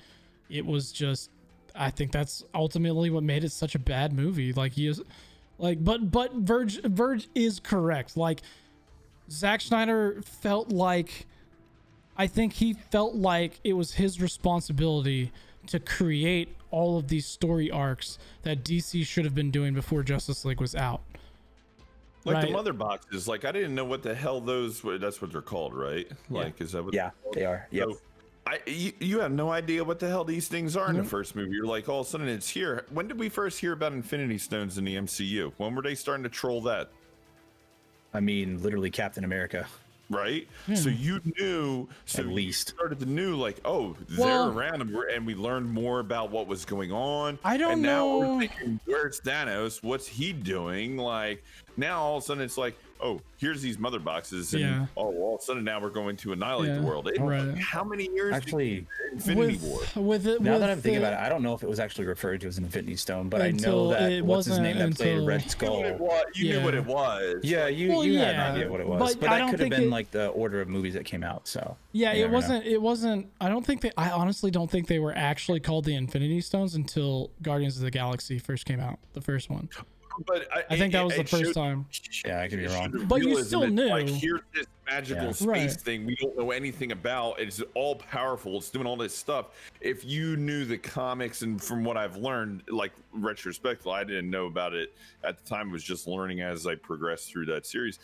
it was just. I think that's ultimately what made it such a bad movie. But Verge is correct. Like Zack Snyder I think he felt like it was his responsibility to create all of these story arcs that DC should have been doing before Justice League was out. Like the mother boxes, like I didn't know what the hell those were. That's what they're called, right? Like, is that what? Yeah, they are. Yep. So, you have no idea what the hell these things are in the first movie. You're like, all of a sudden it's here. When did we first hear about Infinity Stones in the MCU? When were they starting to troll that? I mean, literally Captain America. Right? So you knew, at least started to know, like, oh, they're around, and we learned more about what was going on. I don't know. Now we're thinking, where's Thanos? What's he doing? Like, now all of a sudden it's like, oh, here's these mother boxes, and all of a sudden now we're going to annihilate the world. How many years? Actually, Infinity War. Now that I'm thinking about it, I don't know if it was actually referred to as an Infinity Stone, but I know that what's his name that played Red Skull. You knew what it was. Yeah, you had an idea what it was, but that could have been like the order of movies that came out. So it wasn't. I don't think I honestly don't think they were actually called the Infinity Stones until Guardians of the Galaxy first came out, the first one. But I think that was the first time. Yeah, I could be wrong. But you still knew. Like, here's this magical space thing we don't know anything about. It's all powerful. It's doing all this stuff. If you knew the comics, and from what I've learned, like retrospectively, I didn't know about it at the time. I was just learning as I progressed through that series.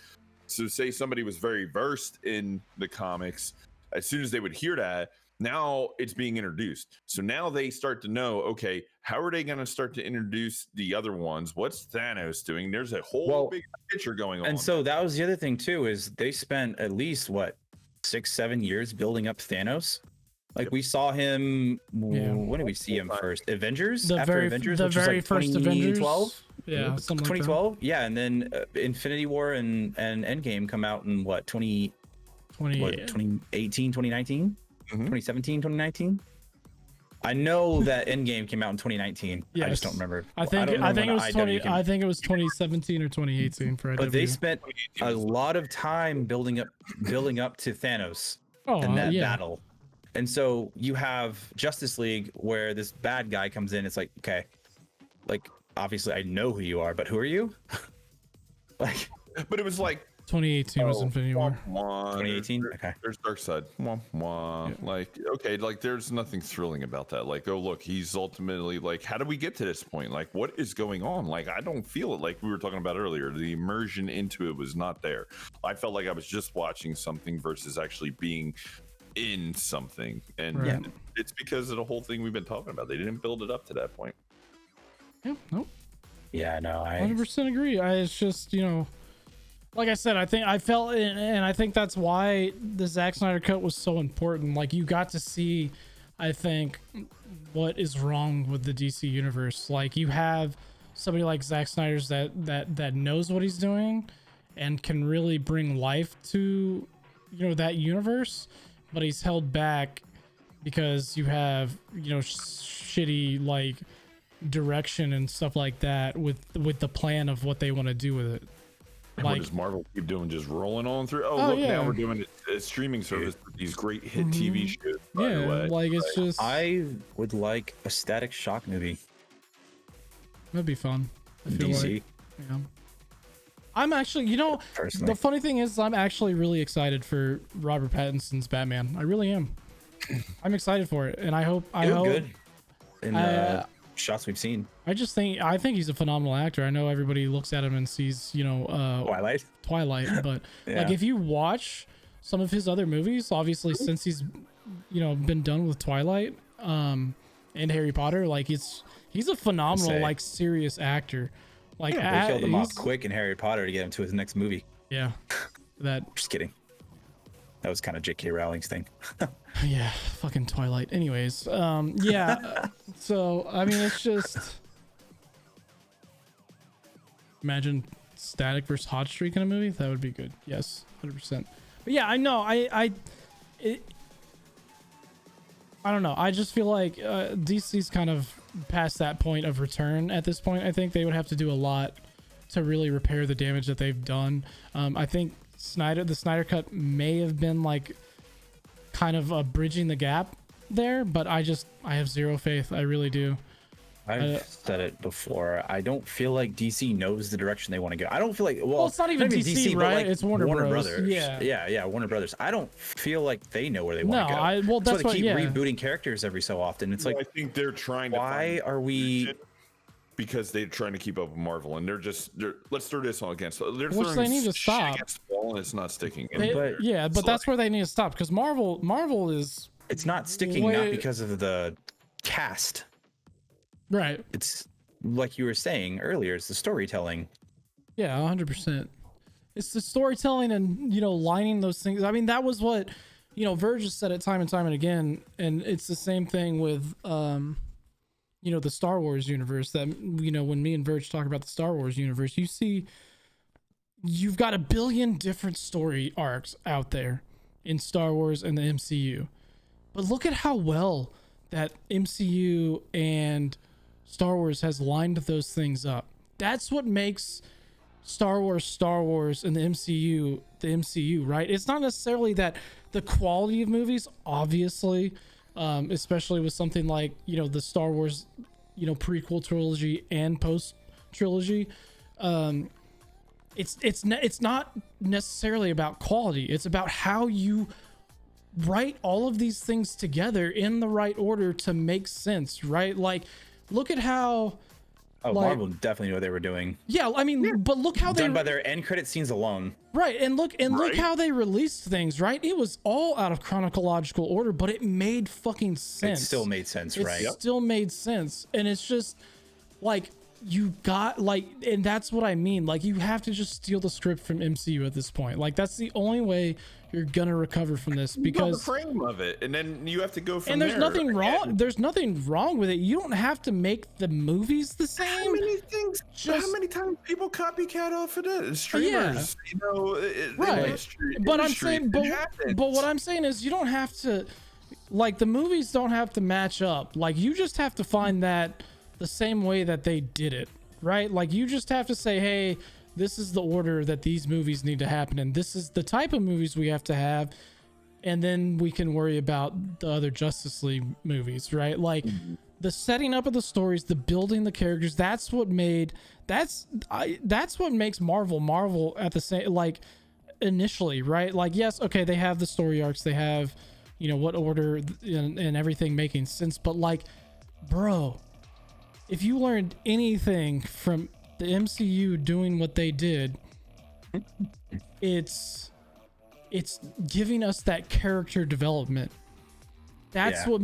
So say somebody was very versed in the comics, as soon as they would hear that, now it's being introduced. So now they start to know, okay, how are they going to start to introduce the other ones? What's Thanos doing? There's a whole big picture going on. And so that was the other thing too, is they spent at least 6-7 years building up Thanos. Like we saw him. When did we see him first? Avengers. The very first Avengers. 2012. Yeah, 2012. Yeah, and then Infinity War and Endgame come out in 2018, 2019. 2017, 2019. I know that Endgame came out in 2019. Yes. I just don't remember. I think it was 2017 or 2018 for IW. But they spent a lot of time building up to Thanos and that battle. And so you have Justice League where this bad guy comes in. It's like, okay, like obviously I know who you are, but who are you? But it was like 2018 was Infinity War. 2018. Okay. There's Darkseid. Like, okay, like there's nothing thrilling about that. Like, oh look, he's ultimately like, how do we get to this point? Like, what is going on? Like, I don't feel it. Like we were talking about earlier, the immersion into it was not there. I felt like I was just watching something versus actually being in something, and it's because of the whole thing we've been talking about. They didn't build it up to that point. Yeah. Nope. Yeah. No. I 100% agree. It's just like I said, I think that's why the Zack Snyder cut was so important. Like you got to see, I think, what is wrong with the DC universe. Like you have somebody like Zack Snyder's that knows what he's doing and can really bring life to that universe, but he's held back because you have shitty like direction and stuff like that with the plan of what they want to do with it. And what does Marvel keep doing? Just rolling on through? Now we're doing a streaming service with these great hit TV shows. By the way. Like it's just. I would like a Static Shock movie. That'd be fun. DC. Yeah. I'm actually, personally, the funny thing is, I'm actually really excited for Robert Pattinson's Batman. I really am. I'm excited for it, and I hope. Good. In shots we've seen. I think he's a phenomenal actor. I know everybody looks at him and sees, Twilight, but like if you watch some of his other movies, obviously since he's, been done with Twilight, and Harry Potter. Like he's a phenomenal, like serious actor. Like they killed him off quick in Harry Potter to get him to his next movie. Yeah, that. Just kidding. That was kind of J.K. Rowling's thing. Yeah, fucking Twilight. Anyways, yeah. So I mean, it's just imagine Static versus Hot Streak in a movie. That would be good. Yes, 100%. But yeah, I know. I don't know. I just feel like DC's kind of past that point of return at this point. I think they would have to do a lot to really repair the damage that they've done. I think the Snyder Cut may have been like kind of bridging the gap there, but I have zero faith. I really do. I've said it before. I don't feel like DC knows the direction they want to go. I don't feel like well it's not even DC, right? Like it's Warner Brothers. Yeah, Warner Brothers. I don't feel like they know where they want to go. That's why they keep rebooting characters every so often. It's like I think they're trying to. Why are we? Because they're trying to keep up with Marvel, and let's throw this all against. They're which they need to stop. Against the wall, and it's not sticking. But that's where they need to stop because Marvel is. It's not sticking, not because of the cast. Right. It's like you were saying earlier, it's the storytelling. Yeah, 100%. It's the storytelling and, lining those things. I mean, that was what, Verge has said it time and time and again. And it's the same thing with, the Star Wars universe that, when me and Verge talk about the Star Wars universe, you've got a billion different story arcs out there in Star Wars and the MCU. But look at how well that MCU and Star Wars has lined those things up. That's what makes Star Wars and the MCU, right? It's not necessarily that the quality of movies, obviously, especially with something like, the Star Wars, prequel trilogy and post trilogy. It's not necessarily about quality. It's about how you write all of these things together in the right order to make sense, right? Like, look at how Marvel definitely knew what they were doing. Yeah, I mean, but look how done by their end credit scenes alone. Right, and look how they released things, right? It was all out of chronological order, but it made fucking sense. It still made sense, right? It still made sense. And it's just like you got and that's what I mean. Like you have to just steal the script from MCU at this point. Like that's the only way you're gonna recover from this because the frame of it, and then you have to go from. And there's nothing wrong. There's nothing wrong with it. You don't have to make the movies the same. How many things? How many times people copycat off of it? Streamers, right? Industry, but I'm saying, but what I'm saying is, you don't have to. Like the movies don't have to match up. Like you just have to find that the same way that they did it, right? Like you just have to say, hey, this is the order that these movies need to happen, and this is the type of movies we have to have, and then we can worry about the other Justice League movies, right? Like the setting up of the stories, the building the characters. That's what makes Marvel at the same, like initially, right? Like yes, okay, they have the story arcs, they have, what order and everything making sense, but like, bro, if you learned anything from the MCU doing what they did, it's giving us that character development. That's what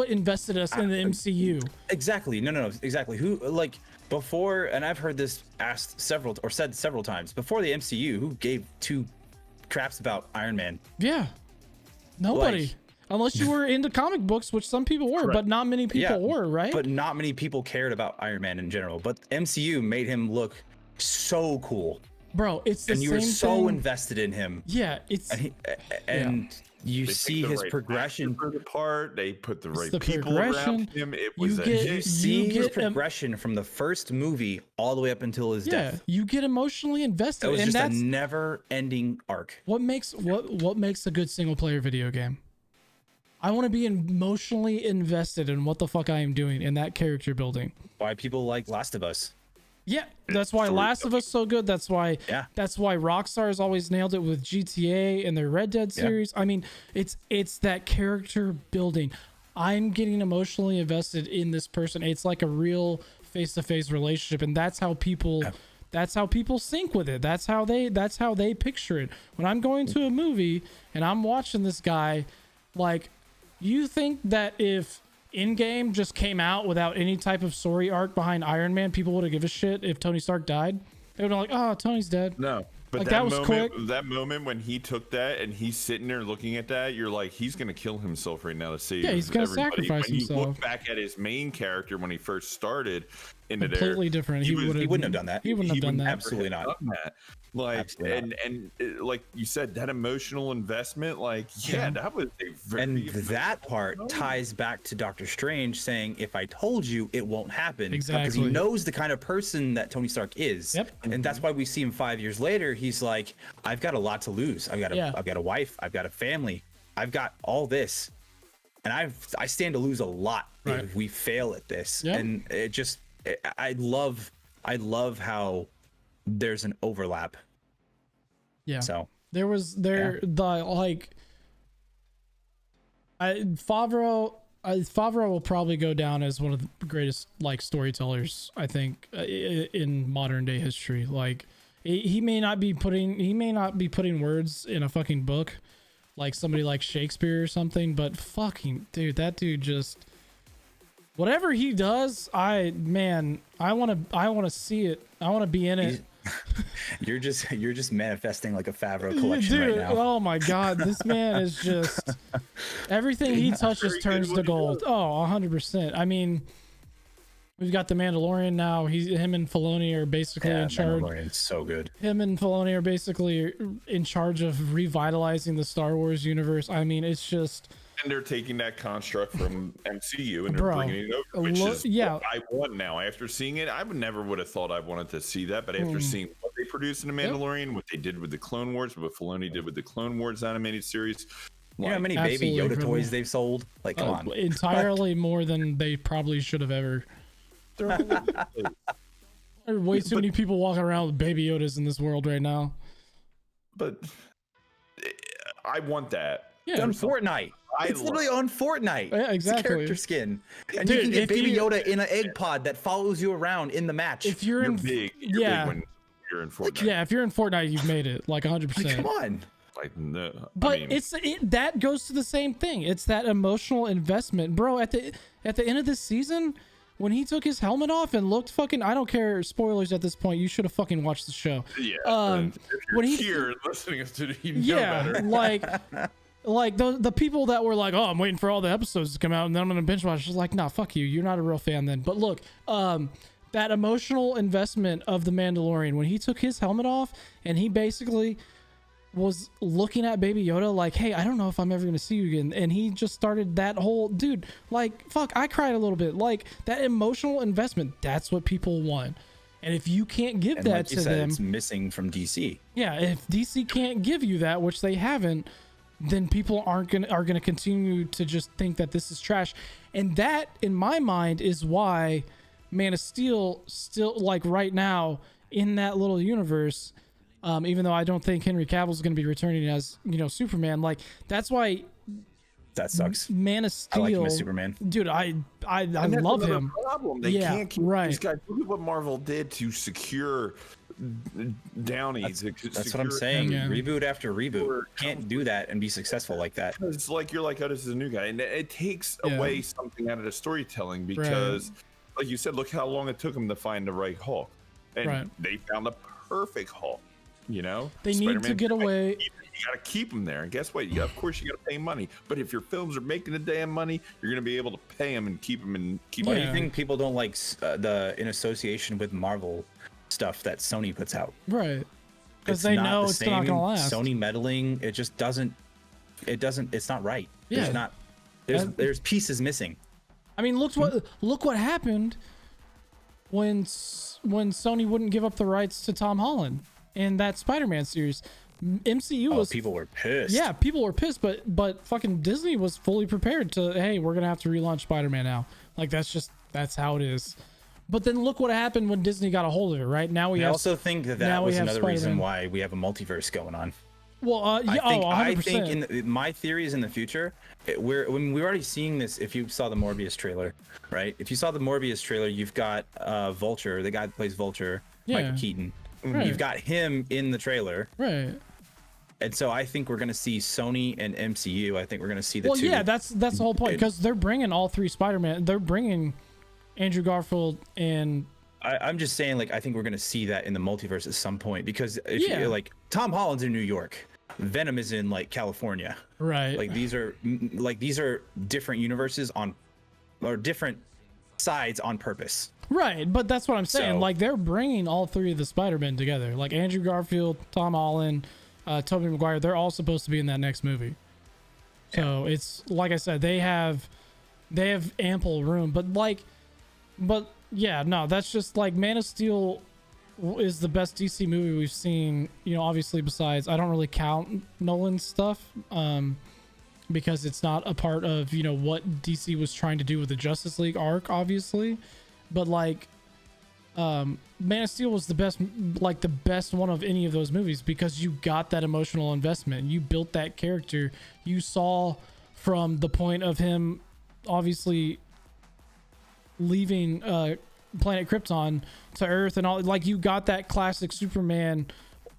invested us in the MCU. Exactly. No, exactly. Who, like, before, and I've heard this said several times, before the MCU, who gave two craps about Iron Man? Yeah. Nobody. Unless you were into comic books, which some people were, but not many people were, right? But not many people cared about Iron Man in general. But MCU made him look so cool, bro. It's the same thing. And you were so invested in him. Yeah, you see his progression. They put the right people around him. It was you see his progression from the first movie all the way up until his death. You get emotionally invested. It was just a never-ending arc. What makes a good single-player video game? I want to be emotionally invested in what the fuck I am doing in that character building. Why people like Last of Us. Yeah, that's why Last of Us so good. That's why Rockstar has always nailed it with GTA and their Red Dead series. I mean, it's that character building. I'm getting emotionally invested in this person. It's like a real face-to-face relationship, and that's how people that's how people sync with it. That's how they picture it. When I'm going to a movie and I'm watching this guy, like, you think that if Endgame just came out without any type of story arc behind Iron Man, people would have give a shit if Tony Stark died? They would have like, oh, Tony's dead. No. But like, that was moment, quick. that moment when he took that and he's sitting there looking at that, you're like, he's gonna kill himself right now to save. Yeah, he's gonna everybody. sacrifice when himself. You look back at his main character when he first started into Completely different. He wouldn't have done that. He wouldn't have done that. Absolutely not. Like, Absolutely and like you said, that emotional investment, like, yeah, that was a very. And that part ties back to Doctor Strange saying, "If I told you, it won't happen." Exactly. Because he knows the kind of person that Tony Stark is. Yep. And that's why we see him 5 years later. He's like, "I've got a lot to lose. I've got a wife. I've got a family. I've got all this, and I stand to lose a lot if we fail at this." Yep. And it just, I love how there's an overlap. Yeah. So Favreau will probably go down as one of the greatest like storytellers, I think, in modern day history. Like, he may not be putting words in a fucking book like somebody like Shakespeare or something, but fucking dude, that dude just, whatever he does, I want to see it. I want to be in it. You're just manifesting like a Favreau collection Dude, right now. oh my god, this man is just, everything he touches turns to gold. Oh, 100%. I mean, we've got the Mandalorian now. Him and Filoni are basically in charge. Mandalorian's so good. Him and Filoni are basically in charge of revitalizing the Star Wars universe. I mean, it's just, and they're taking that construct from MCU and they're bringing it over, which is what I want now. After seeing it, I would have thought I wanted to see that, but after seeing what they produced in The Mandalorian, what they did with the Clone Wars, what Filoni did with the Clone Wars animated series, You know how many Baby Yoda toys they've sold? Like, come on. Entirely more than they probably should have ever. There are way too many people walking around with Baby Yodas in this world right now. But I want that. Yeah, on Fortnite. It's literally on Fortnite. Yeah, exactly. It's a character skin. And Dude, you can get Baby you, Yoda in an egg pod that follows you around in the match. If you're in big, yeah, big when you're in Fortnite. Yeah, if you're in Fortnite, you've made it like 100%. Like, come on. Like, no, but that goes to the same thing. It's that emotional investment, bro. At the end of this season, when he took his helmet off and looked fucking, I don't care, spoilers at this point, you should have fucking watched the show. Yeah. When he's here listening to it, you know better. like the people that were like, oh, I'm waiting for all the episodes to come out and then I'm gonna binge watch. Just like, nah, fuck you. You're not a real fan then. But look, that emotional investment of the Mandalorian when he took his helmet off and he basically was looking at Baby Yoda like, hey, I don't know if I'm ever gonna see you again, and he just started that whole, dude, like, fuck, I cried a little bit. Like, that emotional investment, that's what people want. And if you can't give that like to them, it's missing from DC. Yeah, if DC can't give you that, which they haven't, then people are gonna continue to just think that this is trash. And that, in my mind, is why Man of Steel still, like, right now in that little universe, even though I don't think Henry Cavill is going to be returning as, Superman, like, that's why that sucks. Man of Steel, I like him as Superman, dude. I love him. Problem. They can't keep these guys. Look at what Marvel did to secure Downey. That's what I'm saying. Yeah. Reboot after reboot. Can't do that and be successful like that. It's like you're like, oh, this is a new guy, and it takes away something out of the storytelling because, like you said, look how long it took them to find the right Hulk, and they found the perfect Hulk. They need to get away. You got to keep them there, and guess what? Of course, you got to pay money. But if your films are making the damn money, you're going to be able to pay them and keep them and keep. Why do you think people don't like in association with Marvel stuff that Sony puts out? Right, because they know it's not going to last. Sony meddling, it just doesn't. It doesn't. It's not right. Yeah. There's pieces missing. I mean, look what happened when Sony wouldn't give up the rights to Tom Holland in that Spider-Man series. MCU people were pissed. Yeah, people were pissed, but fucking Disney was fully prepared to, hey, we're gonna have to relaunch Spider-Man now. Like, that's how it is. But then look what happened when Disney got a hold of it. Right now I also think that was another reason why we have a multiverse going on. Well, I think in my theories in the future, we're already seeing this. If you saw the Morbius trailer, right? If you saw the Morbius trailer, you've got Vulture, the guy that plays Vulture, Michael Keaton. Right. You've got him in the trailer. Right. And so I think we're going to see Sony and MCU. I think we're going to see the two. Well, yeah, that's the whole point, because they're bringing all three Spider-Man. They're bringing Andrew Garfield and... I'm just saying, like, I think we're going to see that in the multiverse at some point, because if Yeah. you, like, Tom Holland's in New York, Venom is in, like, California. Right. Like, these are different universes or different sides on purpose. Right, but that's what I'm saying. So- Like, they're bringing all three of the Spider-Men together. Like, Andrew Garfield, Tom Holland, Tobey Maguire, they're all supposed to be in that next movie. So it's, like I said, they have ample room. But yeah, no, that's just like Man of Steel is the best DC movie we've seen, you know, obviously besides, I don't really count Nolan's stuff, because it's not a part of, you know, what DC was trying to do with the Justice League arc, obviously. But like, Man of Steel was the best one of any of those movies, because you got that emotional investment. You built that character. You saw from the point of him obviously leaving planet Krypton to Earth and all, like, you got that classic Superman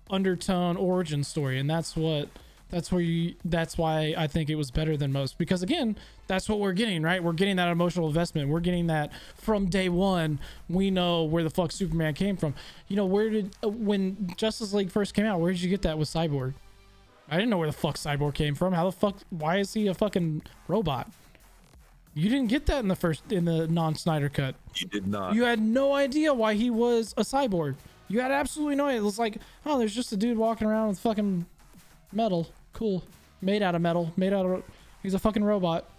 undertone origin story, and that's why I think it was better than most, because again, that's what we're getting, right? We're getting that emotional investment. We're getting that from day one. We know where the fuck Superman came from. You know, when Justice League first came out, where did you get that with Cyborg? I didn't know where the fuck Cyborg came from. Why is he a fucking robot? You didn't get that in the non-Snyder cut. You did not. You had no idea why he was a cyborg. You had absolutely no idea. It was like, oh, there's just a dude walking around with fucking metal. Cool. Made out of metal. He's a fucking robot.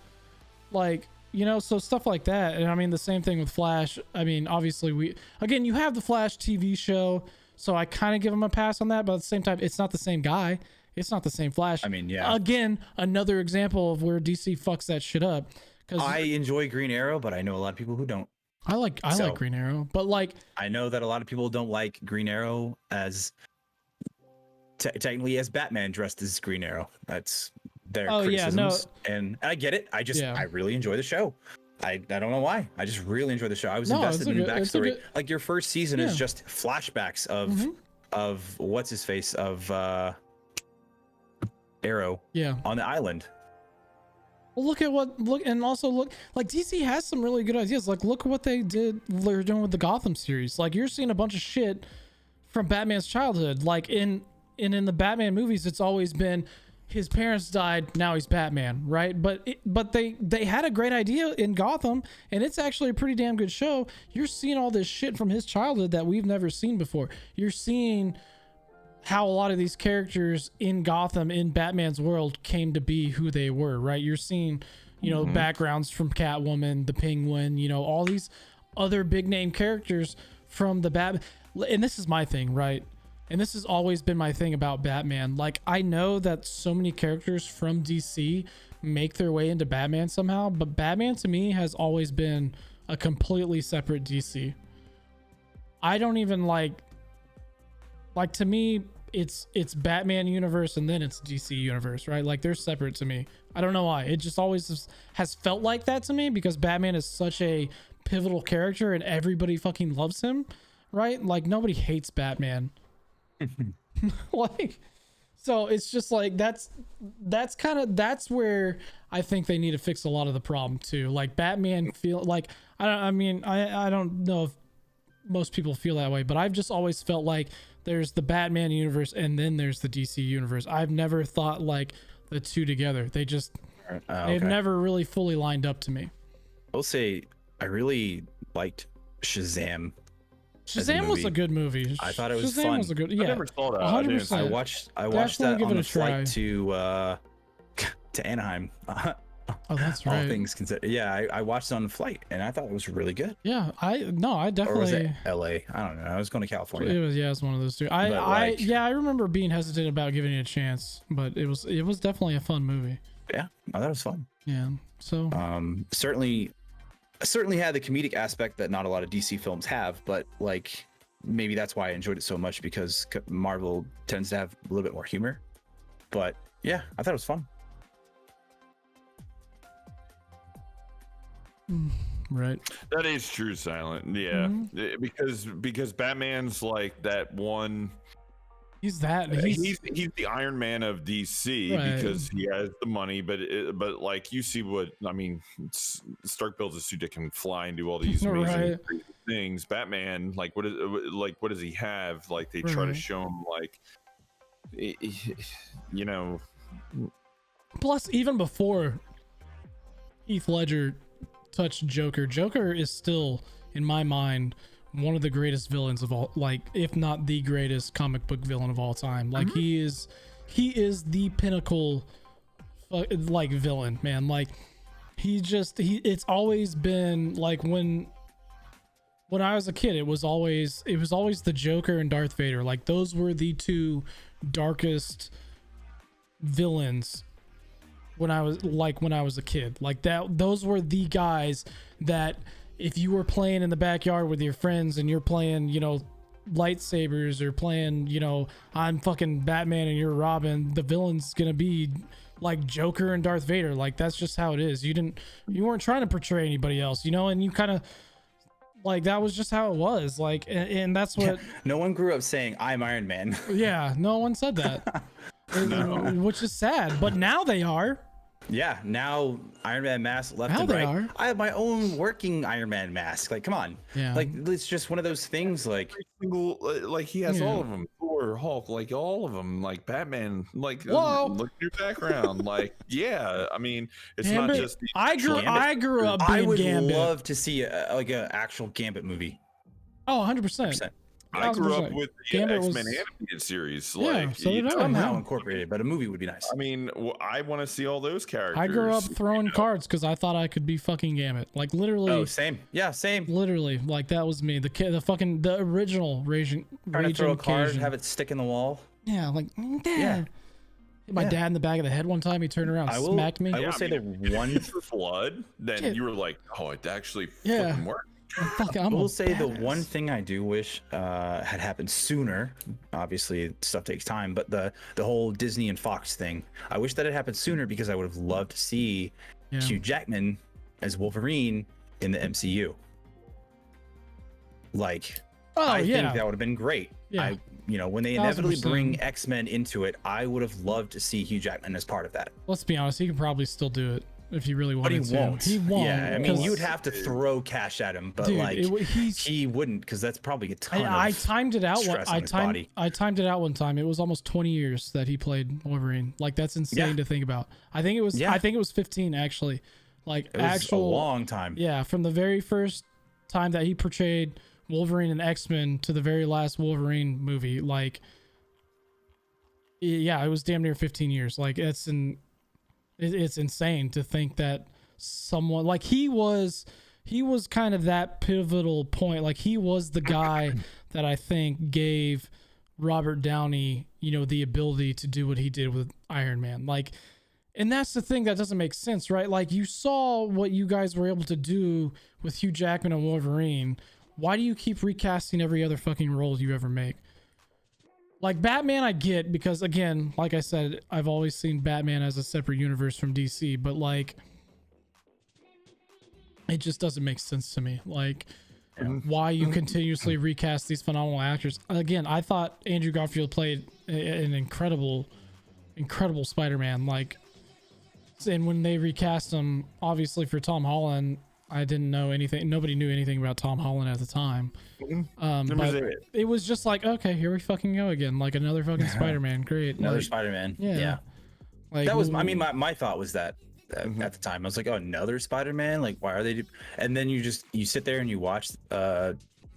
Like, you know, so stuff like that. And I mean, the same thing with Flash. I mean, obviously you have the Flash TV show, so I kind of give him a pass on that, but at the same time, it's not the same guy. It's not the same Flash. I mean, yeah. Again, another example of where DC fucks that shit up. I enjoy Green Arrow, but I know a lot of people who don't. I like Green Arrow, but like, I know that a lot of people don't like Green Arrow as technically as Batman dressed as Green Arrow. That's their criticisms, and I get it. I really enjoy the show. I don't know why. I just really enjoy the show. I was invested in the backstory. Like, your first season is just flashbacks of what's his face of Arrow on the island. Well, look, like, DC has some really good ideas. Like, look what they're doing with the Gotham series. Like, you're seeing a bunch of shit from Batman's childhood. Like, in the Batman movies, it's always been his parents died, now he's Batman, right? But they had a great idea in Gotham, and it's actually a pretty damn good show. You're seeing all this shit from his childhood that we've never seen before. You're seeing how a lot of these characters in Gotham, in Batman's world, came to be who they were, right? You're seeing, you know, backgrounds from Catwoman, the Penguin, you know, all these other big name characters from the Batman. And this is my thing, right? And this has always been my thing about Batman. Like, I know that so many characters from DC make their way into Batman somehow, but Batman to me has always been a completely separate DC. I don't even like to me, it's Batman universe and then it's DC universe, right? Like, they're separate to me. I don't know why. It just always has felt like that to me, because Batman is such a pivotal character and everybody fucking loves him, right? Like, nobody hates Batman. Like, so it's just like, that's where I think they need to fix a lot of the problem too. Like, Batman feel like, I don't know if most people feel that way, but I've just always felt like there's the Batman universe and then there's the DC universe. I've never thought like the two together. They've never really fully lined up to me. I'll say I really liked Shazam. Shazam was a good movie. I thought it was Shazam fun. Was a good, yeah. I never saw that. 100%. I watched that on the flight try. to Anaheim. Oh, that's All right. things considered. Yeah, I watched it on the flight and I thought it was really good. Yeah, I definitely. Or was it LA? I don't know. I was going to California. It's one of those two. I remember being hesitant about giving it a chance, but it was definitely a fun movie. Yeah, I thought it was fun. Yeah. So certainly had the comedic aspect that not a lot of DC films have, but like maybe that's why I enjoyed it so much, because Marvel tends to have a little bit more humor. But yeah, I thought it was fun. right? That is true, Silent. Yeah, because Batman's like that one. He's that. He's the Iron Man of DC because he has the money, but like you see what I mean. Stark builds a suit that can fly and do all these amazing crazy things. Batman, like what does he have? Like they try to show him like, you know. Plus, even before Heath Ledger touched Joker, Joker is still, in my mind, one of the greatest villains of all, like if not the greatest comic book villain of all time. Like he is the pinnacle like villain, man. Like it's always been like when I was a kid, it was always the Joker and Darth Vader. Like those were the two darkest villains when I was a kid. Like those were the guys that if you were playing in the backyard with your friends and you're playing, you know, lightsabers or playing, you know, I'm fucking Batman and you're Robin, the villain's gonna be like Joker and Darth Vader. Like that's just how it is. You weren't trying to portray anybody else, you know, and you kind of like that was just how it was. Like and that's what no one grew up saying I'm Iron Man. Yeah, no one said that. Which is sad, but now they are. Yeah, now Iron Man mask left and right. I have my own working Iron Man mask. Like, come on. Yeah. Like, it's just one of those things. Like, like he has all of them. Thor, Hulk, like all of them. Like Batman. Like, look at your background. Like, yeah. I mean, it's Gambit, not just. I grew up. I would Gambit. love to see like an actual Gambit movie. Oh, 100%. I grew up with the X-Men animated series. Like somehow incorporated, but a movie would be nice. I mean, I want to see all those characters. I grew up throwing cards because I thought I could be fucking Gambit. Like literally. Oh, same. Yeah, same. Literally, like that was me. The original Raging. Trying to throw a card, have it stick in the wall. Yeah, like Dad. Yeah. Hit my dad in the back of the head one time. He turned around, smacked me. I will say that one flood. Then you were like, oh, it actually fucking worked. I will say the one thing I do wish had happened sooner. Obviously, stuff takes time, but the whole Disney and Fox thing, I wish that had happened sooner because I would have loved to see Hugh Jackman as Wolverine in the MCU. Like, I think that would have been great. Yeah. When they inevitably bring X-Men into it, I would have loved to see Hugh Jackman as part of that. Let's be honest, he can probably still do it. If he really wanted to. He won't. Yeah, I mean, you'd have to throw cash at him, but he wouldn't, because that's probably a ton I timed it out. Body. I timed it out one time. It was almost 20 years that he played Wolverine. Like that's insane to think about. I think it was. I think it was 15 actually. Like it was a long time. Yeah, from the very first time that he portrayed Wolverine and X-Men to the very last Wolverine movie. Like, yeah, it was damn near 15 years. Like it's insane to think that someone like he was kind of that pivotal point. Like he was the guy that I think gave Robert Downey, the ability to do what he did with Iron Man. Like, and that's the thing that doesn't make sense, right? Like you saw what you guys were able to do with Hugh Jackman and Wolverine. Why do you keep recasting every other fucking role you ever make? Like Batman, I get, because again, like I said, I've always seen Batman as a separate universe from DC, but like, it just doesn't make sense to me. Like, why you continuously recast these phenomenal actors. Again, I thought Andrew Garfield played an incredible Spider-Man. Like, and when they recast him, obviously for Tom Holland, I didn't know anything. Nobody knew anything about Tom Holland at the time. But it was just like, okay, here we fucking go again. Like another fucking Spider-Man. Great. Another Spider-Man. Yeah. Like that was, I mean, my thought was that at the time I was like, oh, another Spider-Man. Like, why are they? And then you sit there and you watch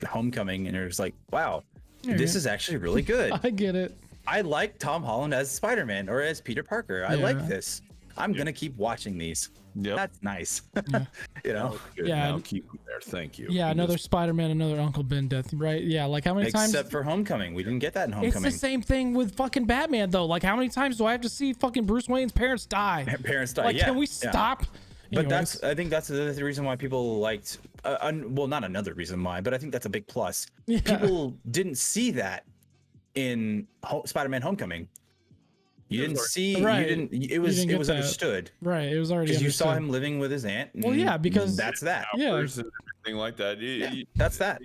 Homecoming and you're just like, wow, this is actually really good. I get it. I like Tom Holland as Spider-Man or as Peter Parker. I like this. I'm gonna keep watching these. Yep. That's nice. Yeah. Now keep them there. Thank you. Yeah, another Spider-Man, another Uncle Ben death, right? Yeah, like how many times? Except for Homecoming, we didn't get that in Homecoming. It's the same thing with fucking Batman, though. Like, how many times do I have to see fucking Bruce Wayne's parents die? Like, can we stop? But I think that's the reason why people liked. Well, not another reason why, but I think that's a big plus. Yeah. People didn't see that in Spider-Man: Homecoming. You didn't see. Right. You didn't. It You was. didn't It get was that. understood. Right. It was already Because you understood. saw him living with his aunt. Well, yeah, because that's that. Yeah. And everything like that. That's that.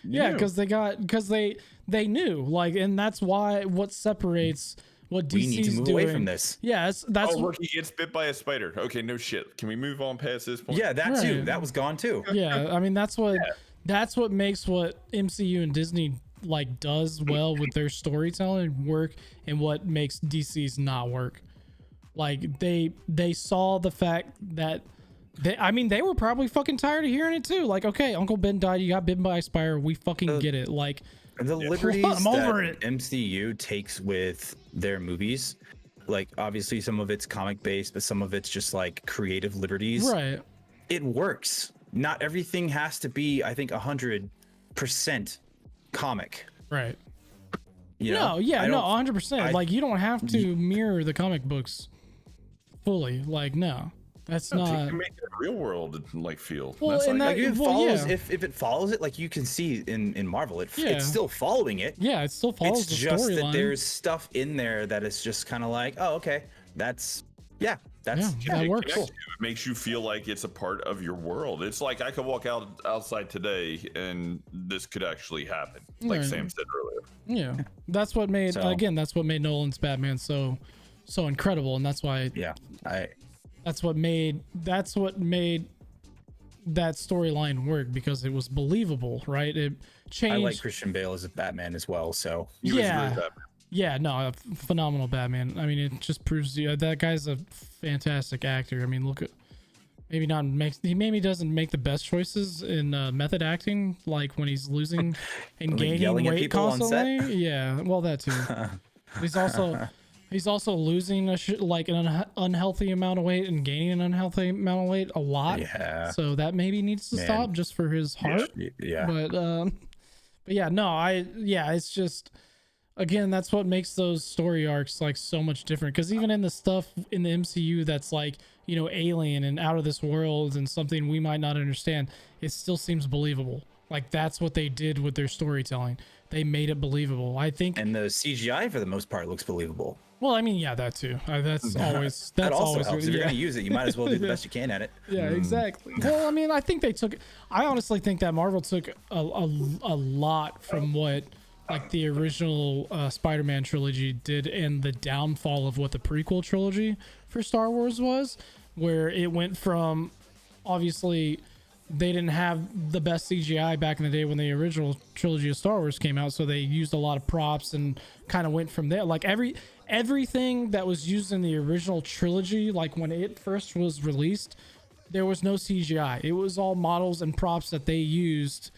Yeah, because they knew, like, and that's why what separates what DC's We need to move doing away from this. Yeah, that's look, he gets bit by a spider. Okay, no shit. Can we move on past this point? Yeah, that too. Right. That was gone too. yeah. I mean, that's what makes what MCU and Disney like does well with their storytelling work, and what makes DC's not work. Like they saw the fact that they were probably fucking tired of hearing it too. Like, okay, Uncle Ben died, you got bitten by a spider, we fucking get it. Like The liberties I'm over that MCU takes with their movies, like obviously some of it's comic based, but some of it's just like creative liberties. right. It works. Not everything has to be, I think, 100% comic. Right. You know? No, yeah, I no, don't- 100%. Like, you don't have to mirror the comic books fully. Like, no, that's You not. can make it a real world like feel. Well, That's and like, Like if it Well, follows, yeah. if it follows it, like you can see in Marvel, Yeah. it's still following it. Yeah, it still follows It's the just that storyline. there's stuff in there that is just kind of like, oh, okay, that's Yeah, that's that it works. connects you. It makes you feel like it's a part of your world. It's like I could walk outside today and this could actually happen, like Right. Sam said earlier. Yeah, that's what made So- that's what made Nolan's Batman so incredible, and that's why yeah. that's what made that storyline work, because it was believable, right? It changed. I like Christian Bale as a Batman as well. So He was a Yeah. great Batman. Yeah, no, a phenomenal Batman. I mean, it just proves that guy's a fantastic actor. I mean, look at he maybe doesn't make the best choices in method acting, like when he's losing and Like gaining yelling at weight people on set? constantly. Yeah, well, that too. He's also losing an unhealthy amount of weight and gaining an unhealthy amount of weight a lot. Yeah. So that maybe needs to Man. stop just for his heart. Yeah. But yeah, no, it's just, again, that's what makes those story arcs like so much different, because even in the stuff in the MCU that's like, you know, alien and out of this world and something we might not understand, it still seems believable. Like, that's what they did with their storytelling. They made it believable, I think. And the CGI for the most part looks believable. Well, I mean, yeah, that too. That's always That also always helps. If you're yeah. gonna use it, you might as well do the best you can at it. Yeah, exactly. Well, I mean, I honestly think that Marvel took a lot from what like the original Spider-Man trilogy did, and the downfall of what the prequel trilogy for Star Wars was, where it went from, obviously they didn't have the best CGI back in the day when the original trilogy of Star Wars came out, so they used a lot of props and kind of went from there. Like everything that was used in the original trilogy, like when it first was released, there was no CGI. It was all models and props that they used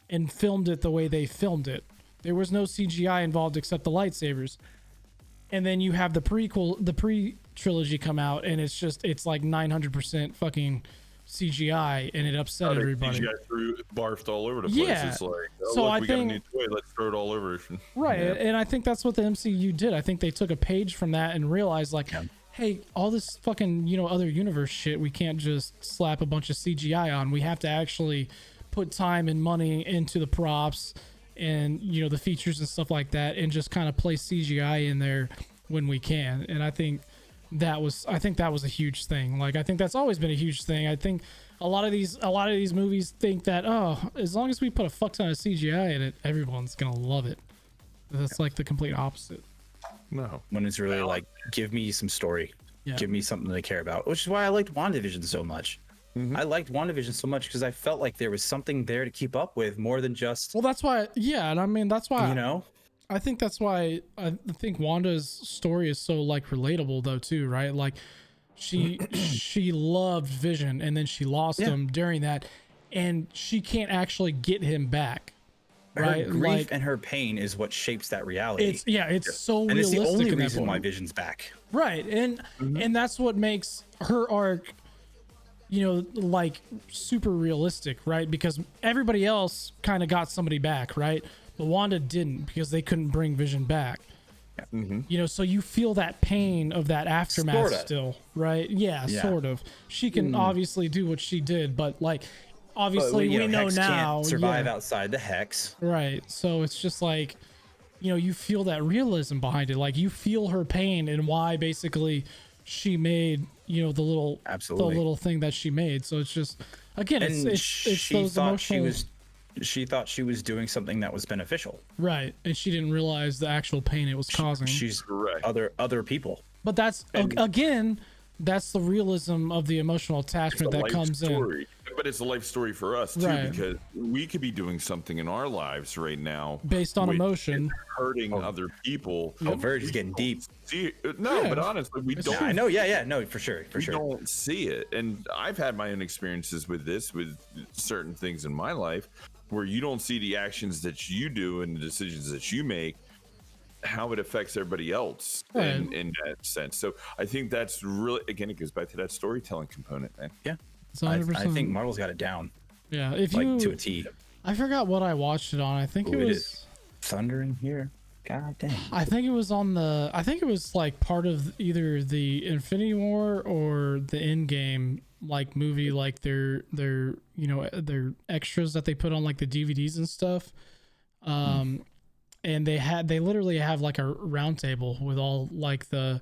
and filmed it the way they filmed it. There was no CGI involved except the lightsabers. And then you have the pre-trilogy come out, and it's like 900% fucking CGI, and it upset everybody. CGI threw barfed all over the place. Yeah. It's like, oh, So look, I we got a think- new toy. Let's throw it all over. Right, Yeah. and I think that's what the MCU did. I think they took a page from that and realized, like, hey, all this fucking, you know, other universe shit, we can't just slap a bunch of CGI on. We have to actually put time and money into the props and, you know, the features and stuff like that, and just kind of place CGI in there when we can. And I think that was a huge thing. Like, I think that's always been a huge thing. I think a lot of these movies think that, oh, as long as we put a fuck ton of CGI in it, everyone's gonna love it. That's like the complete opposite. No. When it's really like, give me some story, Yeah. give me something to care about, which is why I liked WandaVision so much. I liked WandaVision so much because I felt like there was something there to keep up with more than just, Well, that's why, yeah, and I mean that's why you know, I think that's why I think Wanda's story is so like relatable though too, right? Like she loved Vision, and then she lost him during that, and she can't actually get him back. Right? her grief Like, and her pain is what shapes that reality. it's so and it's realistic the only in that reason why point. Vision's back. Right, and that's what makes her arc, you know, like super realistic, right? Because everybody else kind of got somebody back, right? But Wanda didn't, because they couldn't bring Vision back. You know, so you feel that pain of that aftermath Sorta. still, right? Yeah, Yeah. sort of. She can obviously do what she did, but like, obviously you we know Hex now, can't survive yeah, outside the hex. right? So it's just like, you feel that realism behind it. Like you feel her pain and why basically she made, the little thing that she made. So it's just, again, it's those emotional. She thought she was doing something that was beneficial. Right. And she didn't realize the actual pain it was causing. She's correct. Other people. But that's, again, that's the realism of the emotional attachment that comes in. But it's a life story for us too, right? Because we could be doing something in our lives right now based on emotion, hurting other people. Oh, Verge is getting deep. But honestly, we don't. I know. Yeah. No, for sure. We don't see it, and I've had my own experiences with this, with certain things in my life, where you don't see the actions that you do and the decisions that you make, how it affects everybody else in that sense. So I think that's really, again, it goes back to that storytelling component, man. Yeah. I think Marvel's got it down. Yeah, to a T. I forgot what I watched it on. I think it was thunder in here. God dang. I think it was like part of either the Infinity War or the Endgame like movie, like their their extras that they put on like the DVDs and stuff. And they literally have like a round table with all like the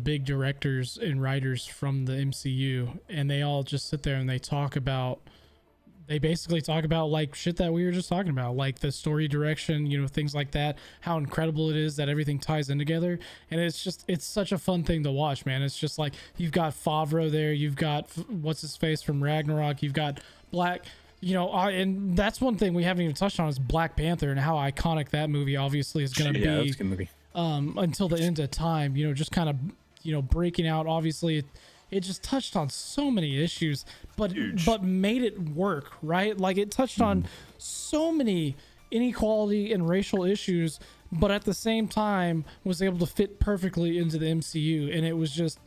big directors and writers from the MCU, and they all just sit there and they basically talk about like shit that we were just talking about, like the story direction, things like that, how incredible it is that everything ties in together. And it's such a fun thing to watch, man. It's just like, you've got Favreau there, you've got what's his face from Ragnarok, you've got Black, and that's one thing we haven't even touched on is Black Panther and how iconic that movie obviously is going to be. That's a good movie. Until the end of time, just kind of, breaking out. Obviously, it just touched on so many issues, but made it work, right? Like it touched on so many inequality and racial issues, but at the same time was able to fit perfectly into the MCU, and it was just.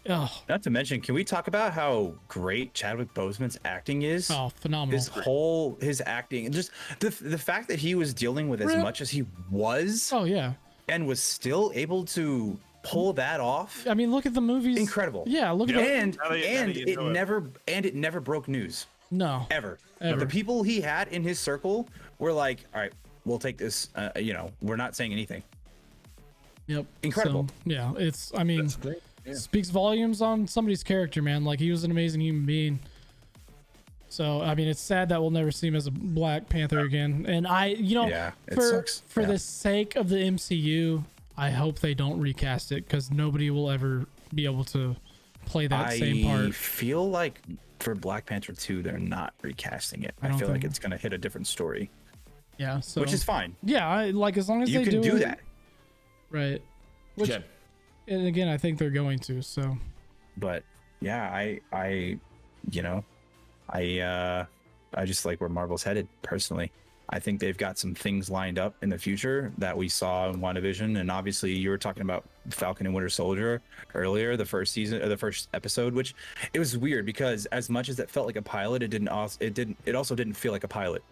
Not to mention, can we talk about how great Chadwick Boseman's acting is? Oh, phenomenal! His acting, and just the fact that he was dealing with as much as he was. Oh yeah. And was still able to pull that off. I mean, look at the movies. Incredible. Yeah, look at it never broke news. No. Ever. The people he had in his circle were like, all right, we'll take this. We're not saying anything. Yep. Incredible. So, yeah, speaks volumes on somebody's character, man. Like he was an amazing human being. So, I mean, it's sad that we'll never see him as a Black Panther again. And for the sake of the MCU, I hope they don't recast it, because nobody will ever be able to play that same part. I feel like for Black Panther 2, they're not recasting it. I feel like it's going to hit a different story. Yeah. So, which is fine. Yeah. As long as you they can do that. Right. And again, I think they're going to, so. But yeah, I just like where Marvel's headed personally. I think they've got some things lined up in the future that we saw in WandaVision, and obviously you were talking about Falcon and Winter Soldier earlier, the first season or the first episode, which it was weird because as much as it felt like a pilot, it also didn't feel like a pilot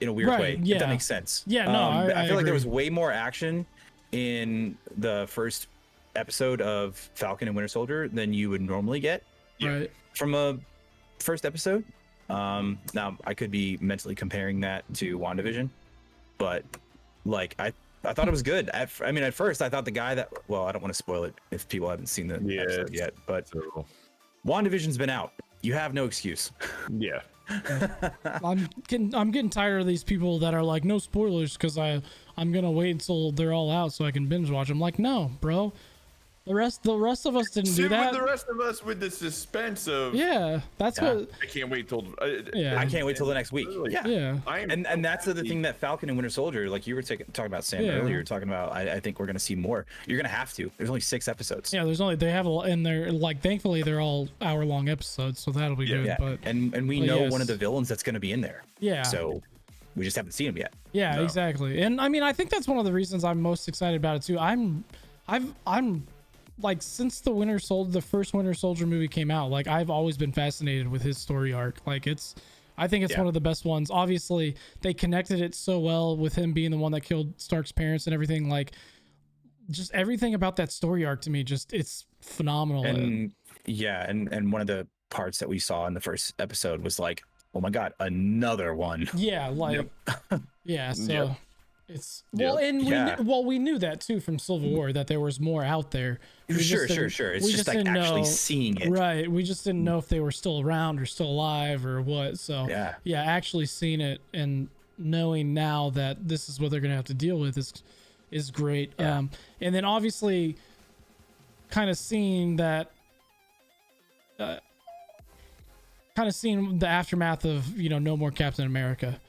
in a weird way. Yeah. If that makes sense. Yeah, no, I feel like agree. there was way more action in the first episode of Falcon and Winter Soldier than you would normally get from a first episode. Now I could be mentally comparing that to WandaVision, but like I thought it was good. At first I thought the guy that, well, I don't want to spoil it if people haven't seen the episode yet, but WandaVision's been out. You have no excuse. Yeah. I'm getting tired of these people that are like, no spoilers, because I'm gonna wait until they're all out so I can binge watch. I'm like, no, bro. The rest of us didn't do that. With the rest of us with the suspense of what I can't wait till I can't wait till the next week. Yeah. And that's the thing that Falcon and Winter Soldier, like you were talking about Sam earlier, talking about. I think we're gonna see more. You're gonna have to. There's only 6 episodes. Yeah, they have and they're like, thankfully they're all hour-long episodes, so that'll be good. Yeah. But we know one of the villains that's gonna be in there. Yeah. So we just haven't seen him yet. Yeah, exactly. And I mean, I think that's one of the reasons I'm most excited about it too. I'm like, since the first Winter Soldier movie came out, like I've always been fascinated with his story arc. Like I think it's one of the best ones. Obviously, they connected it so well with him being the one that killed Stark's parents and everything. Like, just everything about that story arc to me, it's phenomenal. And and one of the parts that we saw in the first episode was like, oh my god, another one. Yeah, like yeah. So It's well, and we knew that too from Civil War that there was more out there. Sure. It's just like actually seeing it. Right. We just didn't know if they were still around or still alive or what. So yeah, actually seeing it and knowing now that this is what they're gonna have to deal with is great. Yeah. And then obviously, kind of seeing that. Kind of seeing the aftermath of No More Captain America.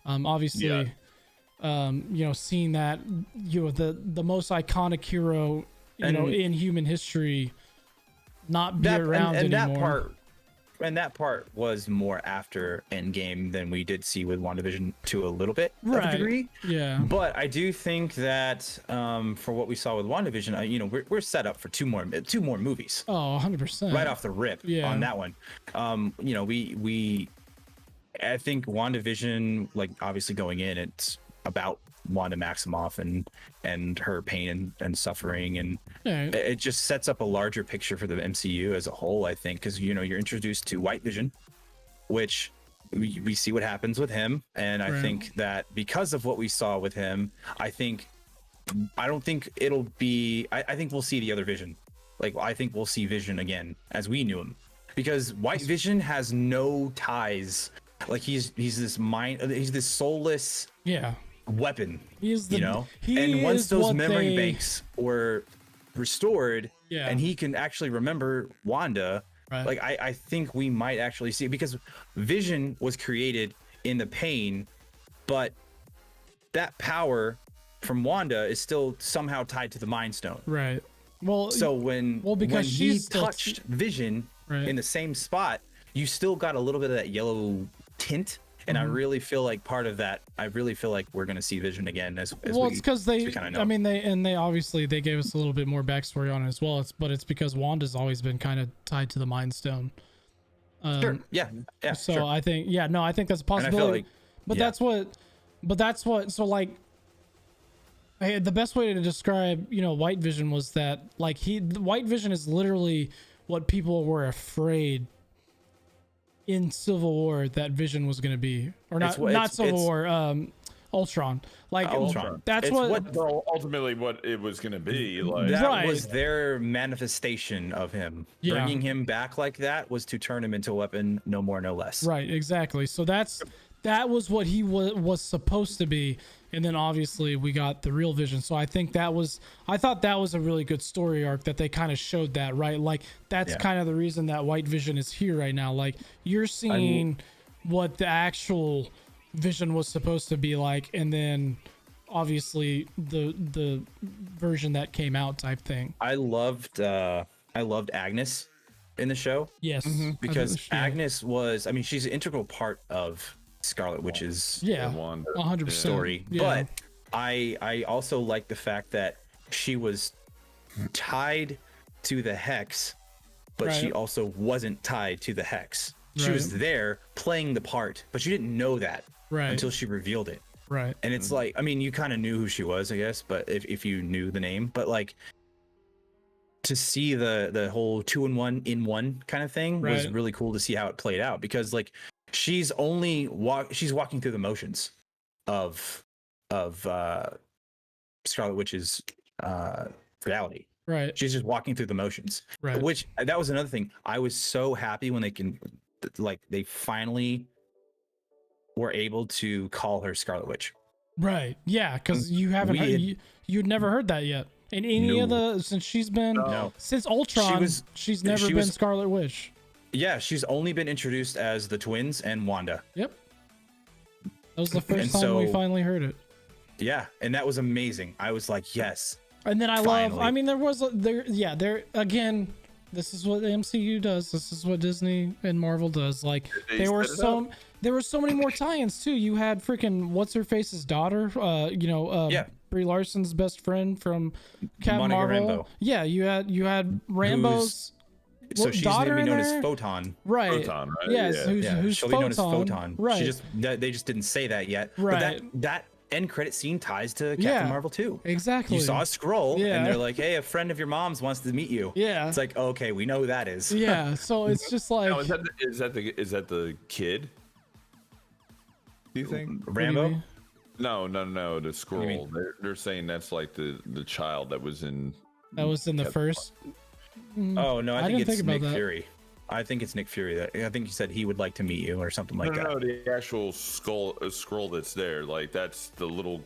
Obviously. Seeing that, the most iconic hero, in human history, not be around anymore. That part was more after Endgame than we did see with WandaVision to a little bit of a degree. Yeah. But I do think that for what we saw with WandaVision, we're set up for two more movies. Oh, 100%. Right off the rip on that one. I think WandaVision, like obviously going in, it's about Wanda Maximoff and her pain and suffering, and it just sets up a larger picture for the MCU as a whole, I think, because you're introduced to White Vision, which we see what happens with him, and I think that because of what we saw with him, I think we'll see the other Vision. Like, I think we'll see Vision again as we knew him, because White Vision has no ties. Like, he's this soulless weapon. And once those memory banks were restored, and he can actually remember Wanda, like I think we might actually see it, because Vision was created in the pain, but that power from Wanda is still somehow tied to the Mind Stone. Right. Well, so when he touched Vision in the same spot, you still got a little bit of that yellow tint. And I really feel like part of that, I really feel like we're going to see Vision again it's because they obviously they gave us a little bit more backstory on it as well. It's because Wanda's always been kind of tied to the Mind Stone. Sure. Yeah. So sure. I think that's a possibility. The best way to describe, White Vision was that White Vision is literally what people were afraid in Civil War that Vision was going to be, or Ultron. Ultron. That's ultimately what it was going to be. Like, that was their manifestation of him. Bringing him back like that was to turn him into a weapon, no more, no less. Right, exactly. So that was what he was supposed to be, and then obviously we got the real Vision. So I thought that was a really good story arc that they kind of showed that, right? Like, that's kind of the reason that White Vision is here right now. Like, you're seeing what the actual Vision was supposed to be like, and then obviously the version that came out type thing. I loved Agnes in the show. Yes. Because Agnes was, she's an integral part of Scarlet Witch's 100% story. But I also like the fact that she was tied to the Hex, but she also wasn't tied to the Hex. She was there playing the part, but you didn't know that until she revealed it. Right. And it's like, you kind of knew who she was, I guess, but if you knew the name, but like, to see the whole 2-in-1 in one kind of thing was really cool to see how it played out, because like, she's walking through the motions of Scarlet Witch's reality. Right. She's just walking through the motions. Right. Which, that was another thing. I was so happy when they finally were able to call her Scarlet Witch. Right. Yeah, because you'd never heard that yet. In any of the since Ultron, she's never been Scarlet Witch. Yeah, she's only been introduced as the twins and Wanda. Yep. That was the first time we finally heard it. Yeah, and that was amazing. I was like, yes. And then again, this is what the MCU does. This is what Disney and Marvel does. Like, there were so many more tie-ins too. You had freaking what's-her-face's daughter, Brie Larson's best friend from Captain Marvel. Rambeau. Yeah, you had Rambo's So she's going to be known as Photon. Right. Photon, right? Yes, Yeah. who's She'll Photon. be known as Photon. Right. They just didn't say that yet. Right. But that end credit scene ties to Captain Marvel too. Exactly. You saw a scroll and they're like, hey, a friend of your mom's wants to meet you. Yeah. It's like, oh, okay, we know who that is. Yeah. So it's just like, now, is that the kid? Do you think Rambo? No. The scroll. They're saying that's like the child that was in. That was in the first. Oh no, I think didn't it's think about Nick that. Fury. I think it's Nick Fury. I think he said he would like to meet you or something like that. No, the actual scroll that's there, like that's the little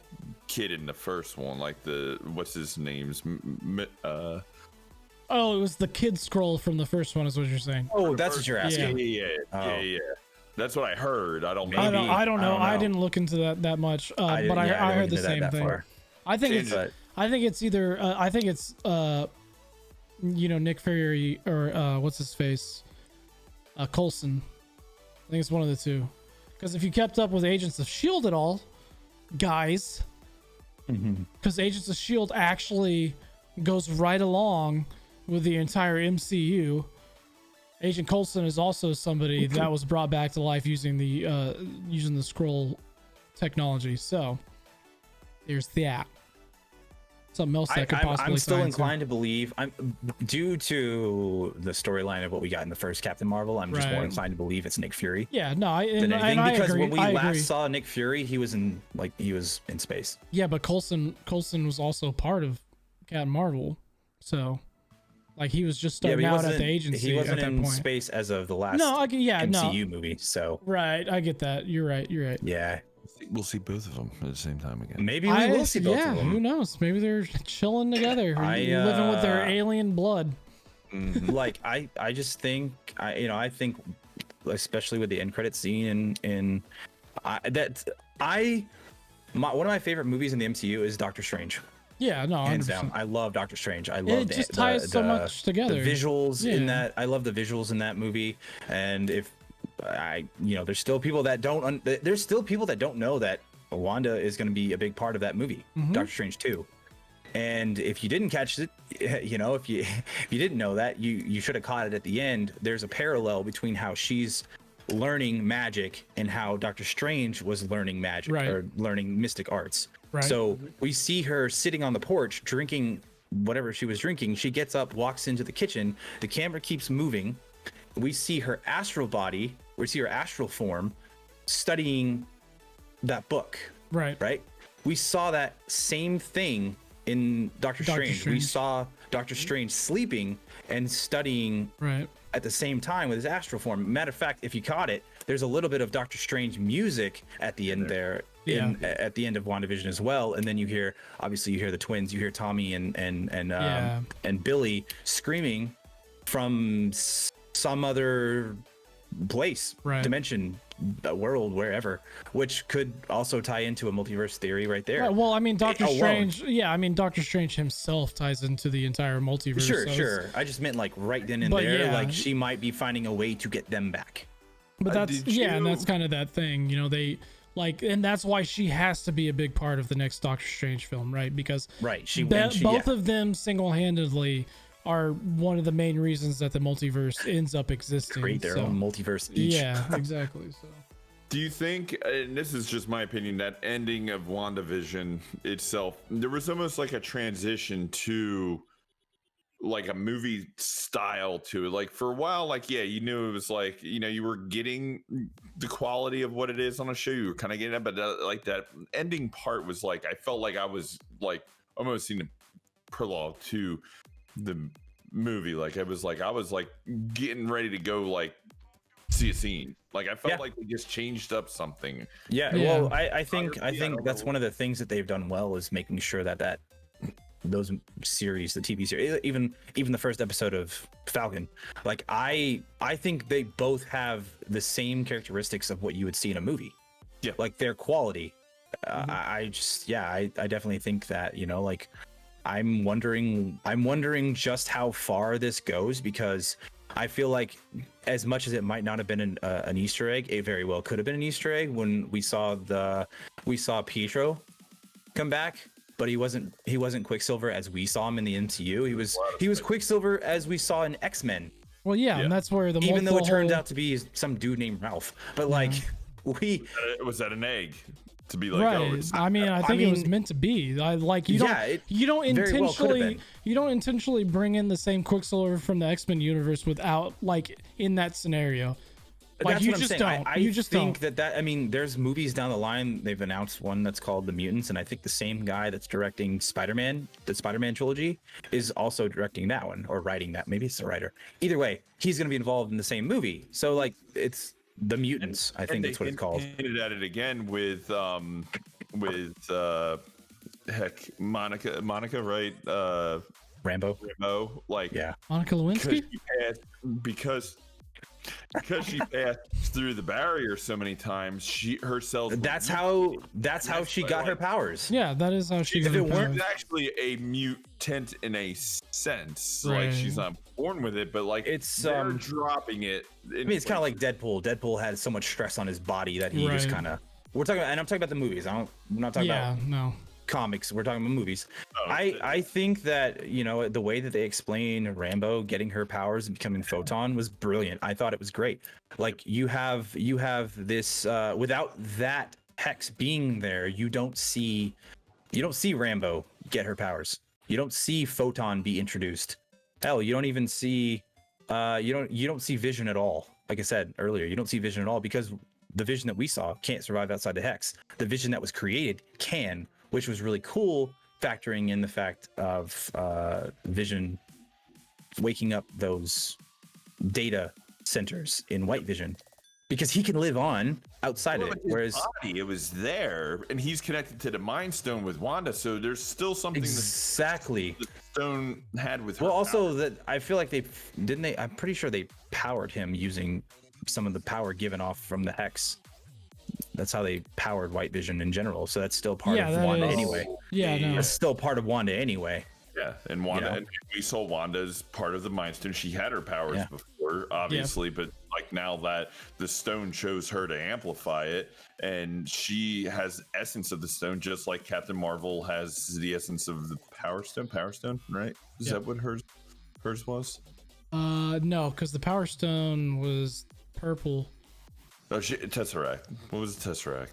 kid in the first one, like what's his name's Oh, it was the kid scroll from the first one, is what you're saying. Oh, that's what you're asking. Yeah. That's what I heard. I don't know. I don't know. I didn't look into that much, but I heard the same thing. I think it's either Nick Fury or what's his face, Coulson. I think it's one of the two. Because if you kept up with Agents of S.H.I.E.L.D. at all, guys, because Agents of S.H.I.E.L.D. actually goes right along with the entire MCU. Agent Coulson is also somebody that was brought back to life using the scroll technology. So there's that. Something else that could possibly. I'm still inclined to believe. I'm due to the storyline of what we got in the first Captain Marvel. I'm just more inclined to believe it's Nick Fury. Yeah, no, because agree. when we last saw Nick Fury, he was in space. Yeah, but Coulson was also part of Captain Marvel, so. Like he was just starting out at the agency. He wasn't at that in point. Space as of the last MCU movie. So I get that. You're right. Yeah, we'll see both of them at the same time again. Maybe we will see both of them. Who knows? Maybe they're chilling together, living with their alien blood. Like I just think I think especially with the end credit scene one of my favorite movies in the MCU is Doctor Strange. Yeah, no, hands down. I love Doctor Strange. I love it. Just ties so much together. The visuals in that. I love the visuals in that movie. And if there's still people that don't know that Wanda is going to be a big part of that movie, Doctor Strange 2. And if you didn't catch it, if you didn't know that, you should have caught it at the end. There's a parallel between how she's learning magic and how Doctor Strange was learning magic or learning mystic arts. Right. So we see her sitting on the porch drinking whatever she was drinking. She gets up, walks into the kitchen. The camera keeps moving. We see her astral body. We see her astral form studying that book. Right. We saw that same thing in Doctor Strange. We saw Doctor Strange sleeping and studying at the same time with his astral form. Matter of fact, if you caught it, there's a little bit of Doctor Strange music at the end there. At the end of WandaVision as well, and then you hear the twins, you hear Tommy and Billy screaming from some other place, dimension, world, wherever, which could also tie into a multiverse theory right there. Right, well, I mean, Doctor Strange himself ties into the entire multiverse. Sure. I just meant like right then and there, like she might be finding a way to get them back. But and that's kind of that thing, and that's why she has to be a big part of the next Doctor Strange film, right? Because both of them single-handedly are one of the main reasons that the multiverse ends up existing. Create their own multiverse each. Yeah, exactly. So, do you think, and this is just my opinion, that ending of WandaVision itself, there was almost like a transition to like a movie style to it? Like for a while, like you knew it was like you were getting the quality of what it is on a show, you were kind of getting it, but like that ending part was like I felt like I was like almost seeing a prologue to the movie. Like I was like getting ready to go like see a scene. Like I felt like they just changed up something. Well, I think that's one of the things that they've done well is making sure that those series, the TV series, even the first episode of Falcon, like I think they both have the same characteristics of what you would see in a movie. Yeah, like their quality. I definitely think that like I'm wondering just how far this goes, because I feel like as much as it might not have been an Easter egg, it very well could have been an Easter egg when we saw Pietro come back. But he wasn't Quicksilver as we saw him in the MCU. He was Quicksilver as we saw in X-Men. Well, yeah, and that's where even though it turned out to be some dude named Ralph. But like was that an egg to be like? Right. I mean, I think it was meant to be. You don't intentionally bring in the same Quicksilver from the X-Men universe without in that scenario. Like That's you what I'm just saying. don't. I You just think don't. I mean, there's movies down the line. They've announced one that's called The Mutants, and I think the same guy that's directing Spider-Man, the Spider-Man trilogy, is also directing that one or writing that. Maybe it's the writer. Either way, he's going to be involved in the same movie. So like, it's The Mutants. I think that's what it's called. Hinted at it again with heck, Monica, right? Rambo. Rambo, like Yeah. Monica Lewinsky. because she passed through the barrier so many times, she herself. That's how she got her powers. Yeah, that is how she If got it her weren't powers. actually a mutant in a sense, Right. like she's not born with it, but like It's, they're dropping it. I mean, it's kind of like Deadpool. Deadpool had so much stress on his body that he just Right. kind of. We're talking about, and I'm talking about the movies. I'm not talking Yeah, about no. comics. We're talking about movies. Oh, I think that the way that they explain Rambo getting her powers and becoming Photon was brilliant. I thought it was great. Like you have this without that hex being there, you don't see Rambo get her powers. You don't see Photon be introduced. Hell, you don't even see you don't see Vision at all. Like I said earlier, you don't see Vision at all because the Vision that we saw can't survive outside the hex. The Vision that was created can, which was really cool, factoring in the fact of Vision waking up those data centers in White Vision because he can live on outside Well, it. his Whereas body, it was there, and he's connected to the Mind Stone with Wanda, so there's still something exactly. the stone had with her. Well, also power. that I feel like I'm pretty sure they powered him using some of the power given off from the hex. That's how they powered White Vision in general. So that's still part Yeah, of that Wanda is- anyway. Yeah, no. That's still part of Wanda anyway. Yeah, and Wanda, know? and we saw Wanda as part of the Mind Stone. She had her powers Yeah. before, obviously, but like now that the stone chose her to amplify it, and she has essence of the stone, just like Captain Marvel has the essence of the Power Stone. Power Stone, right? Is Yeah. that what hers was? No, because the Power Stone was purple. Oh, Tesseract. What was the Tesseract?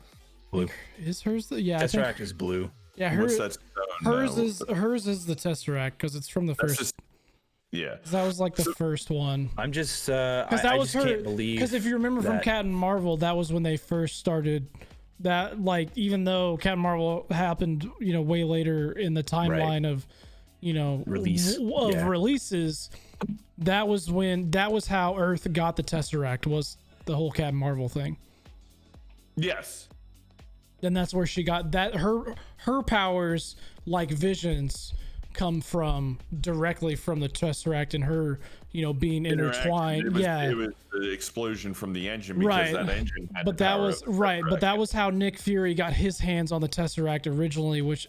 Blue. Is hers the? Yeah, I Tesseract think, is blue. yeah. What's that stone? Hers No, is the Tesseract because it's from the that's first. just- yeah. That was like the first one. I'm just Because I that was just her. can't believe Because if you remember from that- Captain Marvel, that was when they first started. That like even though Captain Marvel happened, way later in the timeline of, Release. Yeah. releases, that was how Earth got the Tesseract, was the whole Captain Marvel thing. Yes. Then that's where she got that. Her powers, like Vision's, come from directly from the Tesseract and her, being intertwined. It was, Yeah. It was the explosion from the engine because Right. that engine had But the that power was of the right. But Tesseract. that was how Nick Fury got his hands on the Tesseract originally, which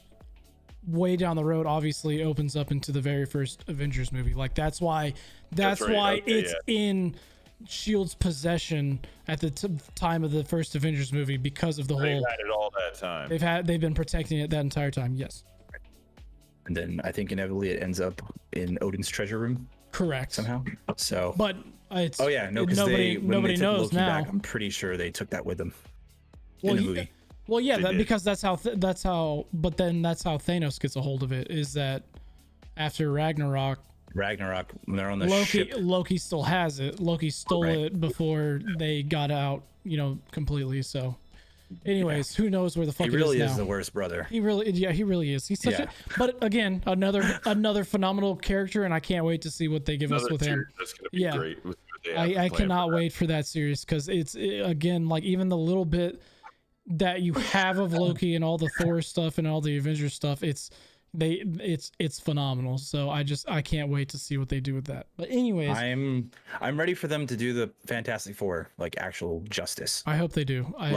way down the road obviously opens up into the very first Avengers movie. Like that's why right. Okay, it's in Shield's possession at the time of the first Avengers movie because of the They whole had it all that time. they've been protecting it that entire time. Yes. and then I think inevitably it ends up in Odin's treasure room Correct. somehow. So But it's oh yeah, no, because nobody when they took knows Loki now. back, I'm pretty sure they took that with them Well, in the he- movie. Well, yeah, They did. because that's how but then that's how Thanos gets a hold of it, is that after Ragnarok, Ragnarok, when they're on the Loki ship. still has it. Loki stole Right. it before they got out, completely. So, anyways, who knows where the fuck He it really is is now? the worst brother. He really is. He's such Yeah. but again, another phenomenal character, and I can't wait to see what they give us Another with him. series that's gonna be Yeah. great. With what they have I planned cannot for that. wait for that series because again, like even the little bit that you have of Loki and all the Thor stuff and all the Avengers stuff, it's phenomenal. So I can't wait to see what they do with that. But anyways, I'm ready for them to do the Fantastic Four, like actual justice. I hope they do. I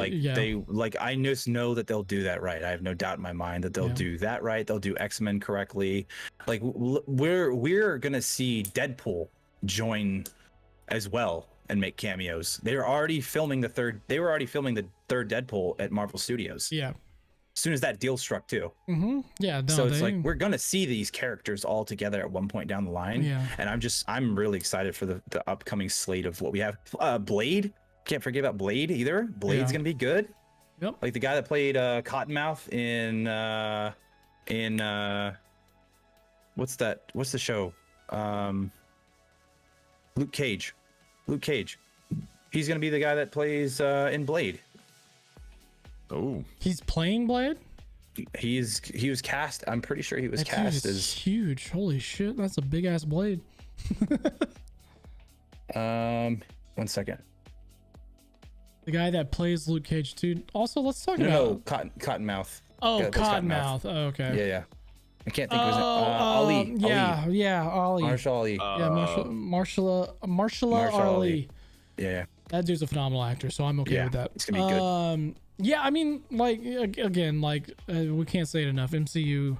just know that they'll do that right. I have no doubt in my mind that they'll Yeah. do that right. They'll do X-Men correctly. Like we're gonna see Deadpool join as well and make cameos. They were already filming the third Deadpool at Marvel Studios. yeah. As soon as that deal struck too. Yeah. No, So it's like we're gonna see these characters all together at one point down the line. Yeah. And I'm really excited for the upcoming slate of what we have. Blade. Can't forget about Blade either. Blade's Yeah. gonna be good. Yep. Like the guy that played Cottonmouth in what's the show? Luke Cage. He's gonna be the guy that plays in Blade. Oh, He's playing Blade. He was cast. I'm pretty sure he was That dude cast is as. huge. Holy shit, that's a big ass blade. 1 second. The guy that plays Luke Cage too. Also, let's talk No, about. Cottonmouth. Oh, Yeah, that's Cottonmouth. Oh, okay. Yeah. I can't think of his name. Ali. Yeah, Ali. yeah, Ali. Marshall Ali. Yeah, Marshall Ali. Ali. Yeah. That dude's a phenomenal actor, so I'm okay Yeah, with that. it's gonna be good. Yeah, I mean, like again, like we can't say it enough. MCU,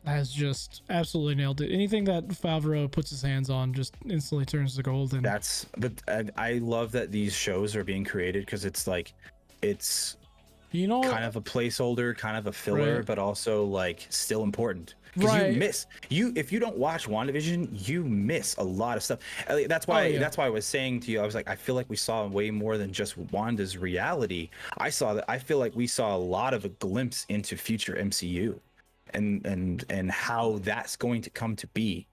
has just absolutely nailed it. Anything that Favreau puts his hands on just instantly turns to gold. And But I love that these shows are being created because it's like, it's you know, kind of a placeholder, kind of a filler, Right. but also like still important. Because Right. if you don't watch WandaVision, you miss a lot of stuff. That's why yeah. that's why I was saying to you, I was like, I feel like we saw way more than just Wanda's reality. I feel like we saw a lot of a glimpse into future MCU and how that's going to come to be.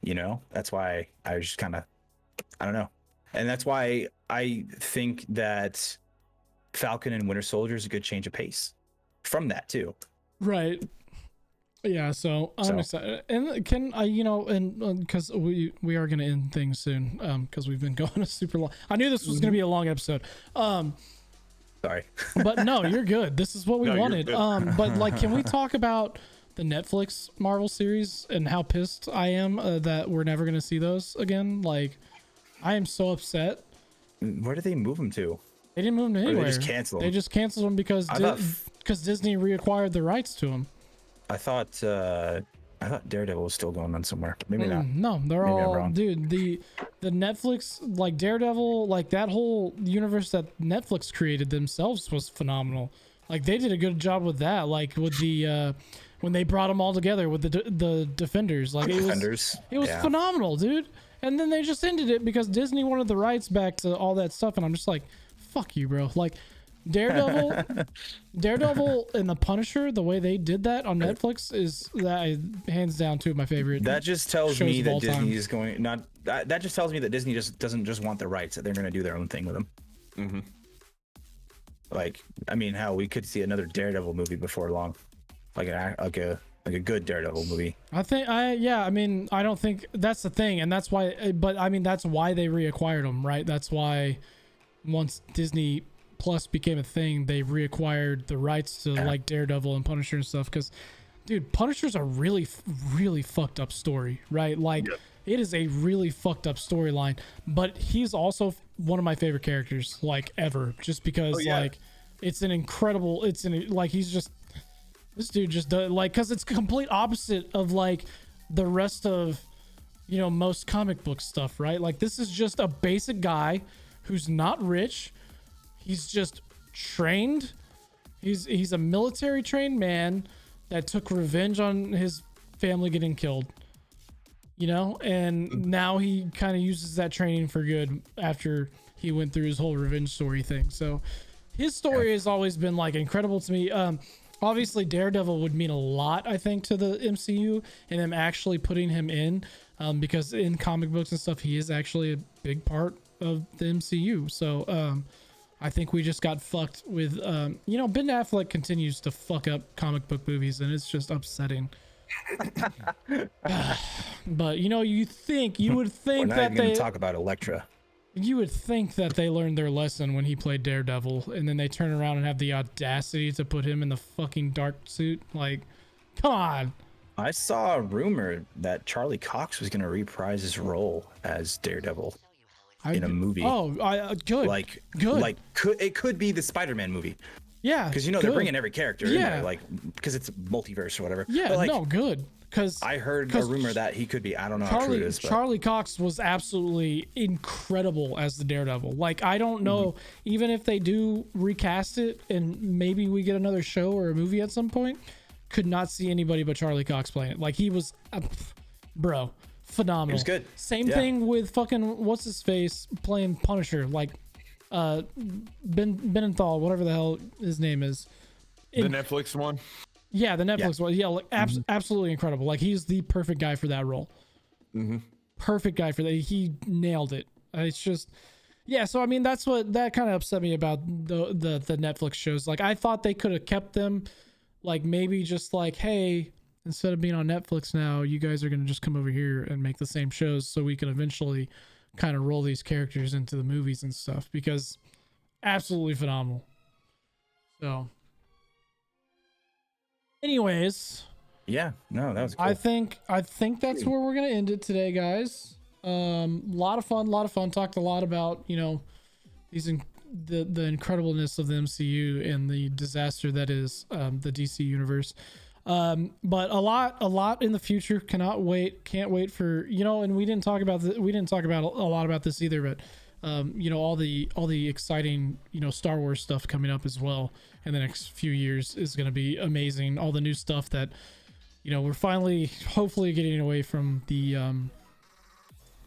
You know, that's why I was just kind of, I don't know. And that's why I think that Falcon and Winter Soldier is a good change of pace from that too. right. Yeah, so I'm excited, and can I, you know, and because we are gonna end things soon, because we've been going a super long. I knew this was gonna be a long episode, Sorry. but no, you're good. This is what we No, you're wanted. good. But like, can we talk about the Netflix Marvel series and how pissed I am that we're never gonna see those again? Like, I am so upset. Where did they move them to? They didn't move them Or anywhere. they just canceled They them? just canceled them because Disney reacquired the rights to them. I thought Daredevil was still going on somewhere. Maybe not. No, they're Maybe I'm all wrong. dude. The Netflix, like Daredevil, like that whole universe that Netflix created themselves was phenomenal. Like they did a good job with that. Like with the when they brought them all together with the Defenders. Like Defenders. it was Yeah. phenomenal, dude. And then they just ended it because Disney wanted the rights back to all that stuff, and I'm just like, fuck you, bro. Like Daredevil and the Punisher, the way they did that on Netflix is that hands down two of my favorite. That just tells shows me of that all Disney time. is going not. That just tells me that Disney just doesn't just want the rights. That they're going to do their own thing with them. Mm-hmm. Like, I mean, how we could see another Daredevil movie before long, like a good Daredevil movie. I mean, I don't think that's the thing, and that's why. But I mean, that's why they reacquired them, right? That's why once Disney Plus became a thing, they reacquired the rights to like Daredevil and Punisher and stuff. Because, dude, Punisher's a really fucked up story, right? Like, it is a really fucked up storyline. But he's also one of my favorite characters, like ever, just because like it's an incredible. He's just. This dude just does, like, because it's complete opposite of like the rest of, you know, most comic book stuff, right? Like this is just a basic guy who's not rich. He's just trained. He's a military trained man that took revenge on his family getting killed, you know, and now he kind of uses that training for good after he went through his whole revenge story thing. So his story has always been like incredible to me. Obviously Daredevil would mean a lot, I think, to the MCU and them actually putting him in, because in comic books and stuff, he is actually a big part of the MCU. So I think we just got fucked with, you know, Ben Affleck continues to fuck up comic book movies, and it's just upsetting. But you know, you would think We're not that even going they to talk about Elektra. you would think that they learned their lesson when he played Daredevil, and then they turn around and have the audacity to put him in the fucking dark suit. Like, come on. I saw a rumor that Charlie Cox was going to reprise his role as Daredevil in a movie. Oh, good. Good. It could be the Spider-Man movie, yeah, because you know they're good. bringing every character in Yeah. there, like because it's multiverse or whatever. Yeah, But, like, no, good. Because I heard a rumor that he could be. I don't know how true it is, but Charlie Cox was absolutely incredible as the Daredevil. Like, I don't know, even if they do recast it and maybe we get another show or a movie at some point, could not see anybody but Charlie Cox playing it. Like, he was, bro, phenomenal. He was good. Same Yeah. thing with fucking what's his face playing Punisher, like Benenthal, whatever the hell his name is. The Netflix one. Yeah, the Netflix one. Yeah, like absolutely incredible. Like he's the perfect guy for that role. Perfect guy for that. He nailed it. It's just, yeah. So I mean, that's what that kind of upset me about the Netflix shows. Like I thought they could have kept them, like maybe just like, hey, instead of being on Netflix now, you guys are gonna just come over here and make the same shows, so we can eventually kind of roll these characters into the movies and stuff, because absolutely phenomenal. So anyways, yeah, no, that was cool. I think that's where we're gonna end it today, guys. Lot of fun. Talked a lot about, you know, these the incredibleness of the MCU and the disaster that is the DC universe. But a lot in the future. Can't wait for, you know, and we didn't talk about a lot about this either, but you know, all the exciting, you know, Star Wars stuff coming up as well in the next few years is going to be amazing. All the new stuff that, you know, we're finally hopefully getting away from the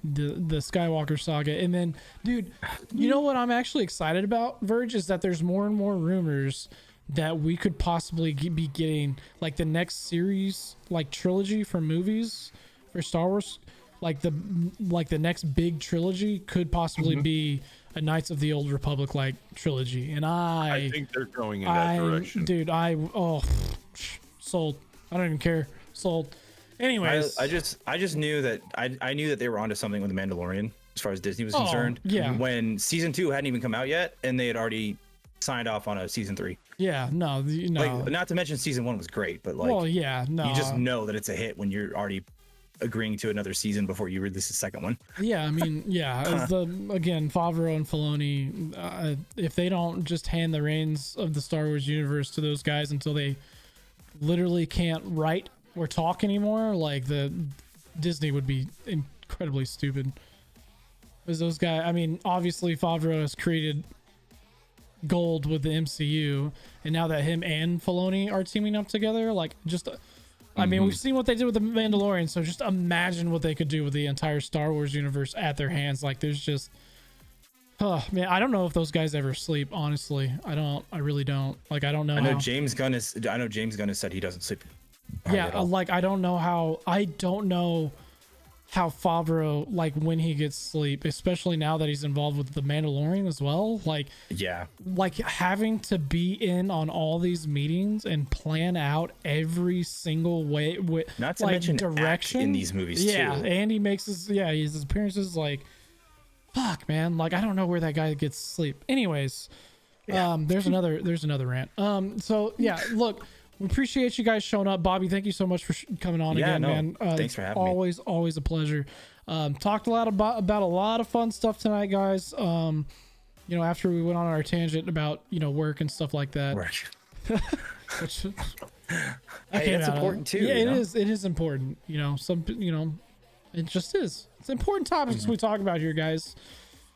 Skywalker saga. And then, dude, you know what I'm actually excited about, Verge, is that there's more and more rumors that we could possibly be getting like the next series, like trilogy for movies for Star Wars. Like the next big trilogy could possibly be a Knights of the Old Republic like trilogy. And I think they're going in that direction. Dude, sold. I don't even care. Sold. Anyways, I just knew that I knew that they were onto something with the Mandalorian as far as Disney was concerned. Yeah. When season 2 hadn't even come out yet, and they had already signed off on a season 3. Yeah. No. Like, not to mention season 1 was great, but like, well, yeah. No. You just know that it's a hit when you're already agreeing to another season before you release the second one. Yeah. I mean, yeah. Again, Favreau and Filoni, if they don't just hand the reins of the Star Wars universe to those guys until they literally can't write or talk anymore, like the Disney would be incredibly stupid. Because those guys, I mean, obviously Favreau has created gold with the MCU, and now that him and Filoni are teaming up together, like just, I mean, we've seen what they did with the Mandalorian, so just imagine what they could do with the entire Star Wars universe at their hands. Like there's just, oh man, I don't know if those guys ever sleep. Honestly, I really don't. Like I don't know. I know James Gunn has said he doesn't sleep. Yeah, like I don't know how Favreau, like when he gets sleep, especially now that he's involved with the Mandalorian as well. Like, yeah, like having to be in on all these meetings and plan out every single way with, not to mention, direction in these movies. Yeah, too. and he makes his appearances. Like, fuck, man. Like I don't know where that guy gets sleep. Anyways, there's another rant. So yeah, look. We appreciate you guys showing up. Bobby, thank you so much for coming on again, man. Thanks for having me. Always a pleasure. Talked a lot about a lot of fun stuff tonight, guys. You know, after we went on our tangent about, you know, work and stuff like that. Work. Which, hey, that's important too. Yeah, it is. It is important. You know, it just is. It's important topics we talk about here, guys.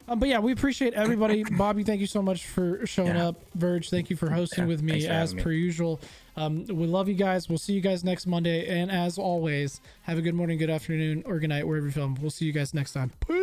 But yeah, we appreciate everybody. Bobby, thank you so much for showing up. Verge, thank you for hosting with me as per usual. We love you guys. We'll see you guys next Monday. And as always, have a good morning, good afternoon, or good night, wherever you film. We'll see you guys next time. Peace.